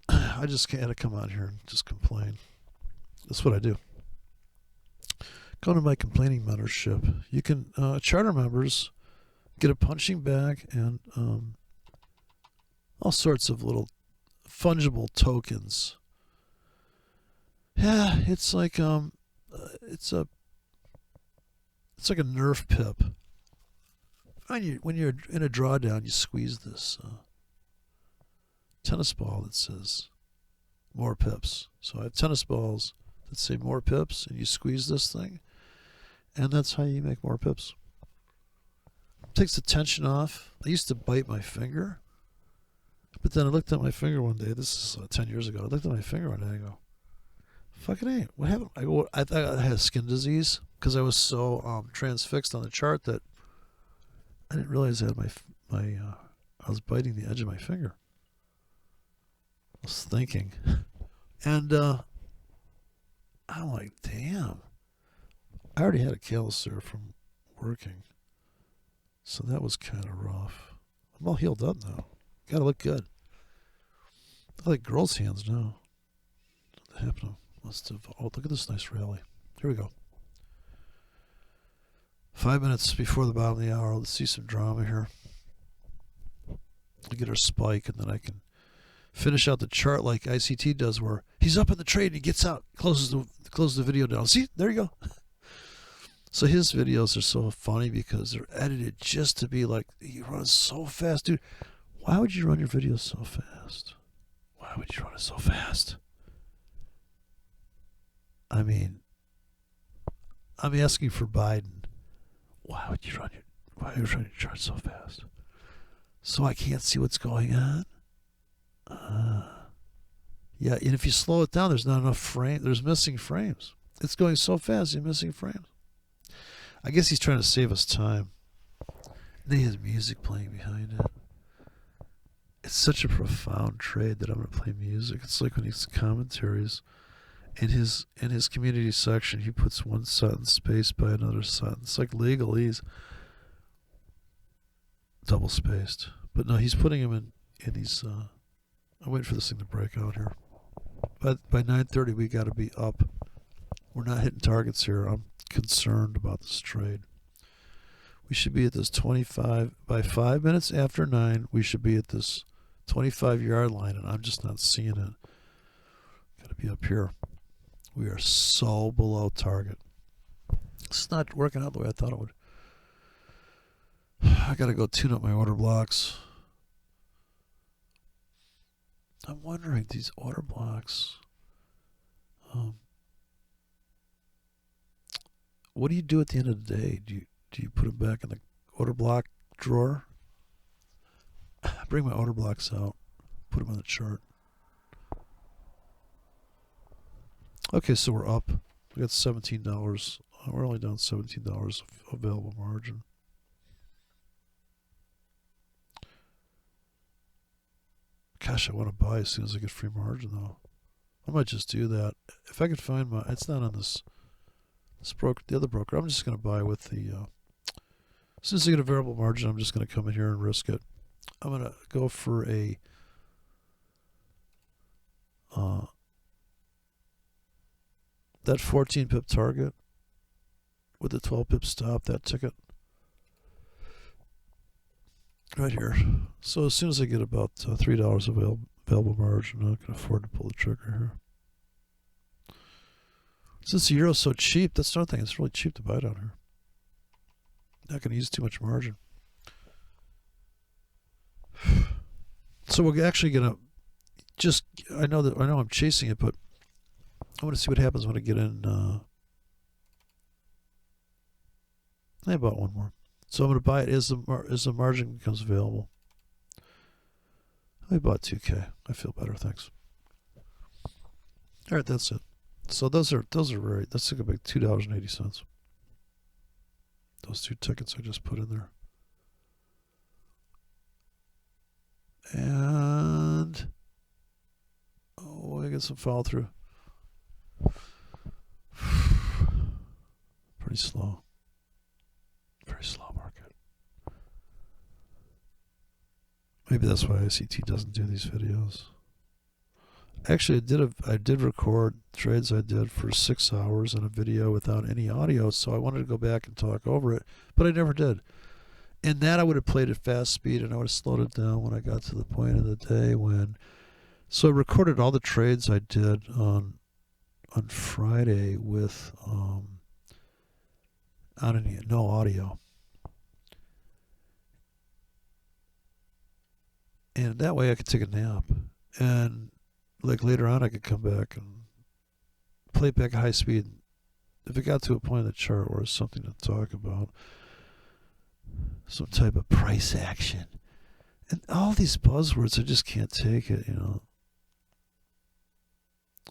A: I just can't come out here and just complain. That's what I do. Go to my complaining membership. You can charter members get a punching bag and all sorts of little fungible tokens. Yeah, it's like it's like a Nerf pip. When you're in a drawdown, you squeeze this tennis ball that says more pips. So I have tennis balls that say more pips, and you squeeze this thing, and that's how you make more pips. Takes the tension off. I used to bite my finger, but then I looked at my finger one day. This is 10 years ago. I looked at my finger one day and I go, fucking A, what happened? I thought I had skin disease because I was so transfixed on the chart that I didn't realize I had I was biting the edge of my finger. I was thinking. And I'm like, damn. I already had a callus there from working. So that was kind of rough. I'm all healed up now. Gotta look good. I like girls' hands now. What happened? Must have. Oh, look at this nice rally. Here we go. 5 minutes before the bottom of the hour. Let's see some drama here. We'll get our spike, and then I can finish out the chart like ICT does, where he's up in the trade and he gets out, closes the video down. See, there you go. So his videos are so funny because they're edited just to be like, he runs so fast, dude. Why would you run your videos so fast? Why would you run it so fast? I mean, I'm asking for Biden. Why would you run your chart so fast? So I can't see what's going on? Yeah, and if you slow it down, there's not enough frame. There's missing frames. It's going so fast, you're missing frames. I guess he's trying to save us time. Then he has music playing behind it. It's such a profound trade that I'm going to play music. It's like when he's commentaries. In his community section, he puts one sentence spaced by another sentence. Like legalese. Double spaced. But no, he's putting them in these... I'm waiting for this thing to break out here. But by 9:30, we got to be up. We're not hitting targets here. I'm concerned about this trade. We should be at this 25 by 5 minutes after 9. We should be at this 25-yard line, and I'm just not seeing it. Got to be up here. We are so below target. It's not working out the way I thought it would. I got to go tune up my order blocks. I'm wondering, these order blocks, what do you do at the end of the day? Do you put them back in the order block drawer? Bring my order blocks out, put them on the chart. Okay, so we're up. We got $17. We're only down $17 of available margin. Gosh, I want to buy as soon as I get free margin, though. I might just do that. If I could find my... It's not on this broker, the other broker. I'm just going to buy with the... as soon as I get a variable margin, I'm just going to come in here and risk it. I'm going to go for a... that 14 pip target with the 12 pip stop, that ticket. right here. So as soon as I get about $3 available margin, I can afford to pull the trigger here. Since the euro's so cheap, that's another thing. It's really cheap to buy down here. Not going to use too much margin. So we're actually going to just, I know I'm chasing it, but I want to see what happens when I get in. I bought one more. So I'm going to buy it as the margin becomes available. I bought 2K. I feel better, thanks. All right, that's it. So those are very, that's like about $2.80. Those two tickets I just put in there. And oh, I got some follow through. Pretty slow. Very slow market. Maybe that's why ICT doesn't do these videos. Actually, I did record trades I did for 6 hours in a video without any audio, so I wanted to go back and talk over it, but I never did. And that I would have played at fast speed, and I would have slowed it down when I got to the point of the day when. So I recorded all the trades I did on Friday with no audio. And that way I could take a nap. And like later on I could come back and play it back at high speed. If it got to a point in the chart where it's something to talk about, some type of price action. And all these buzzwords, I just can't take it, you know.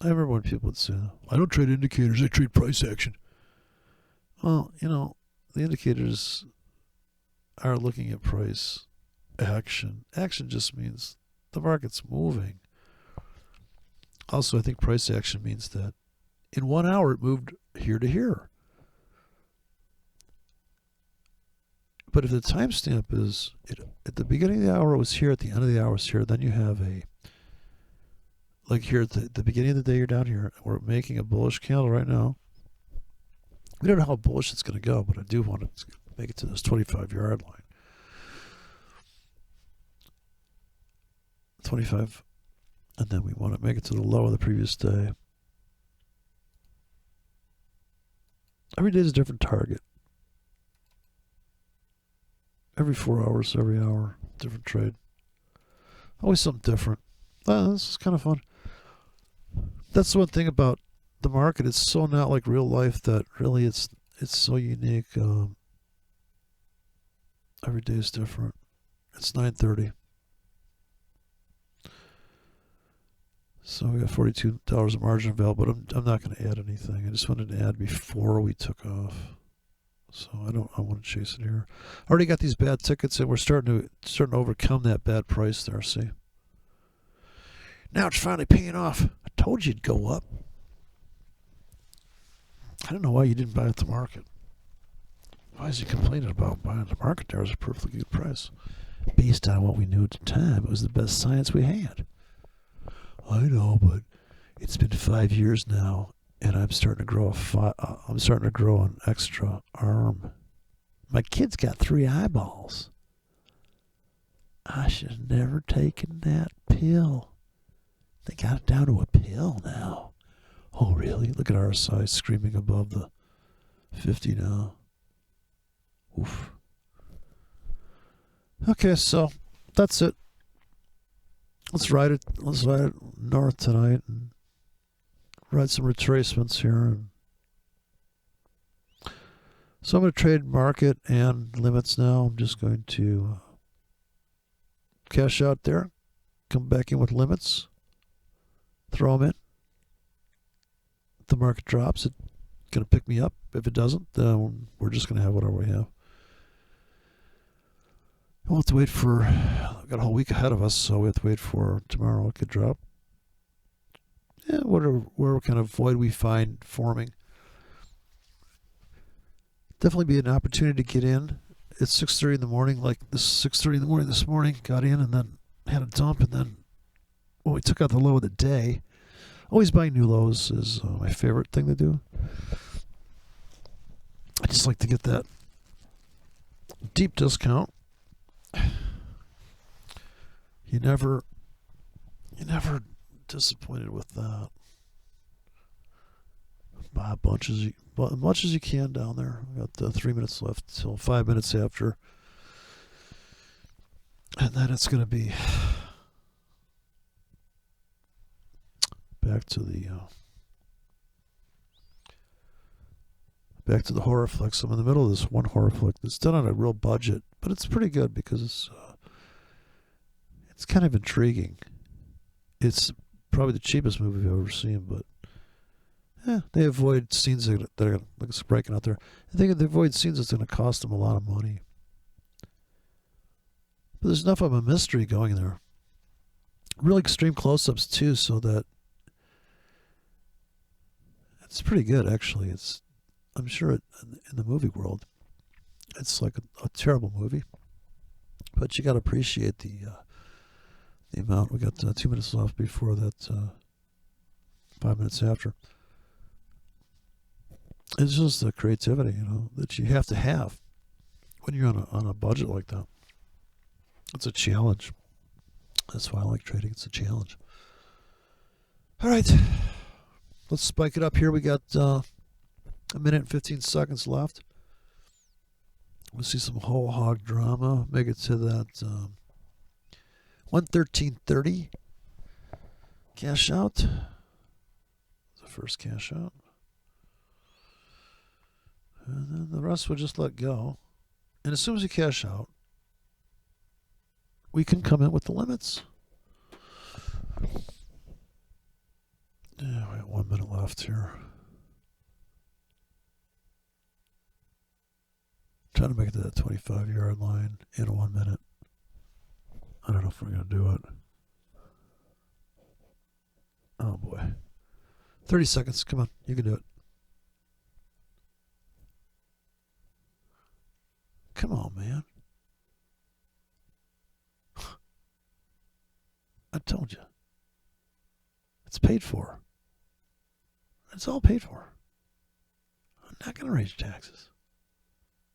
A: I remember when people would say, I don't trade indicators, I trade price action. Well, you know, the indicators are looking at price action. Action just means the market's moving. Also, I think price action means that in 1 hour it moved here to here. But if the timestamp is at the beginning of the hour it was here, at the end of the hour it was here, then you have like here at the beginning of the day you're down here. We're making a bullish candle right now. We don't know how bullish it's going to go, but I do want to make it to this 25-yard line. 25, and then we want to make it to the low of the previous day. Every day is a different target. Every 4 hours, every hour, different trade. Always something different. This is kind of fun. That's the one thing about the market. It's so not like real life that really it's so unique. Every day is different. It's 9:30. So we got $42 of margin available, but I'm not going to add anything. I just wanted to add before we took off. So I want to chase it here. I already got these bad tickets, and we're starting to overcome that bad price there. See, now it's finally paying off. I told you it'd go up. I don't know why you didn't buy at the market. Why is he complaining about buying at the market? There was a perfectly good price, based on what we knew at the time. It was the best science we had. I know, but it's been 5 years now, and I'm starting to grow an extra arm. My kid's got 3 eyeballs. I should have never taken that pill. They got it down to a pill now. Oh, really? Look at RSI screaming above the 50 now. Oof. Okay, so that's it. Let's ride it north tonight and ride some retracements here. So I'm going to trade market and limits now. I'm just going to cash out there, come back in with limits, throw them in. If the market drops, it's going to pick me up. If it doesn't, then we're just going to have whatever we have. We'll have to wait for, we've got a whole week ahead of us, so we have to wait for tomorrow. It could drop. Yeah, whatever kind of void we find forming. Definitely be an opportunity to get in. It's 6:30 in the morning, like this 6:30 in the morning this morning. Got in and then had a dump, and then we took out the low of the day. Always buying new lows is my favorite thing to do. I just like to get that deep discount. You never disappointed with that. Buy as much as you can down there. We got 3 minutes left till 5 minutes after, and then it's going to be back to the horror flicks. I'm in the middle of this one horror flick that's done on a real budget, but it's pretty good because it's kind of intriguing. It's probably the cheapest movie I've ever seen, but they avoid scenes that are like it's breaking out there. I think they avoid scenes that's going to cost them a lot of money. But there's enough of a mystery going there. Real extreme close-ups too, so that it's pretty good actually. I'm sure in the movie world, it's like a terrible movie, but you got to appreciate the amount. We got 2 minutes left before that. 5 minutes after. It's just the creativity, that you have to have when you're on a budget like that. It's a challenge. That's why I like trading. It's a challenge. All right, let's spike it up here. We got a minute and 15 seconds left. We'll see some whole hog drama. Make it to that 113.30. Cash out. The first cash out. And then the rest we'll just let go. And as soon as you cash out, we can come in with the limits. Yeah, we got 1 minute left here. Trying to make it to that 25-yard line in 1 minute. I don't know if we're going to do it. Oh, boy. 30 seconds. Come on. You can do it. Come on, man. I told you. It's paid for. It's all paid for. I'm not going to raise taxes.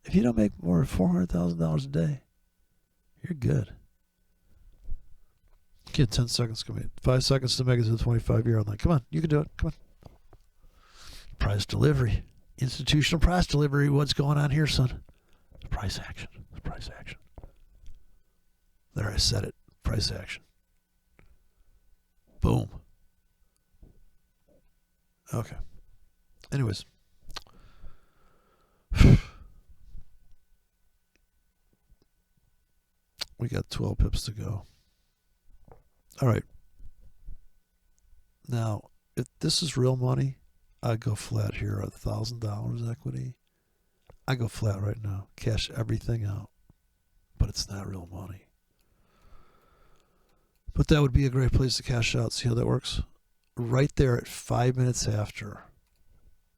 A: If you don't make more than $400,000 a day, you're good. Get 10 seconds. Come in. 5 seconds to make it to the 25-yard line. Come on. You can do it. Come on. Price delivery. Institutional price delivery. What's going on here, son? Price action. Price action. There, I said it. Price action. Boom. Okay. Anyways. We got 12 pips to go. All right. Now, if this is real money, I'd go flat here at $1,000 equity. I go flat right now. Cash everything out. But it's not real money. But that would be a great place to cash out. See how that works? Right there at 5 minutes after.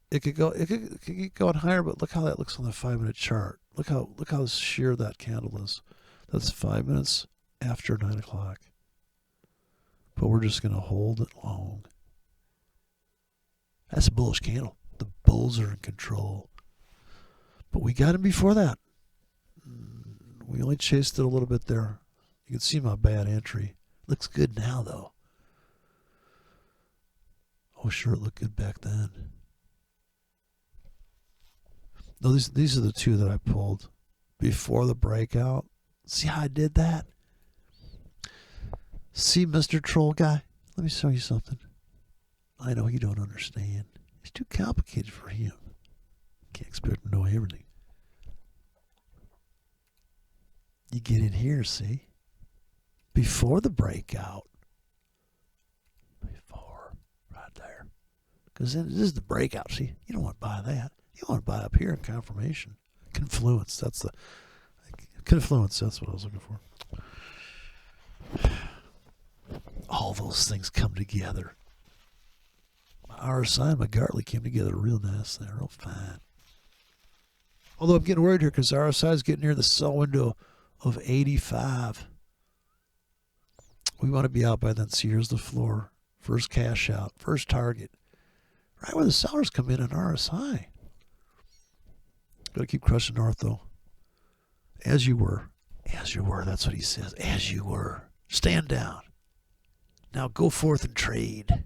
A: It could keep going higher, but look how that looks on the 5 minute chart. Look how sheer that candle is. That's 5 minutes after 9 o'clock. But we're just going to hold it long. That's a bullish candle. The bulls are in control. But we got him before that. We only chased it a little bit there. You can see my bad entry. Looks good now, though. Oh, sure, it looked good back then. No, these are the two that I pulled before the breakout. See how I did that? See, Mr. Troll Guy? Let me show you something. I know you don't understand. It's too complicated for him. Can't expect him to know everything. You get in here, see? Before the breakout. Before. Right there. Because this is the breakout, see? You don't want to buy that. You want to buy up here in confirmation. Confluence. That's the... Confluence. That's what I was looking for. All those things come together. My RSI and my Gartley came together real nice there. Real fine. Although I'm getting worried here because RSI is getting near the sell window of 85. We want to be out by then. See, here's the floor. First cash out. First target. Right where the sellers come in on RSI. Got to keep crushing north, though. As you were. As you were. That's what he says. As you were. Stand down. Now go forth and trade.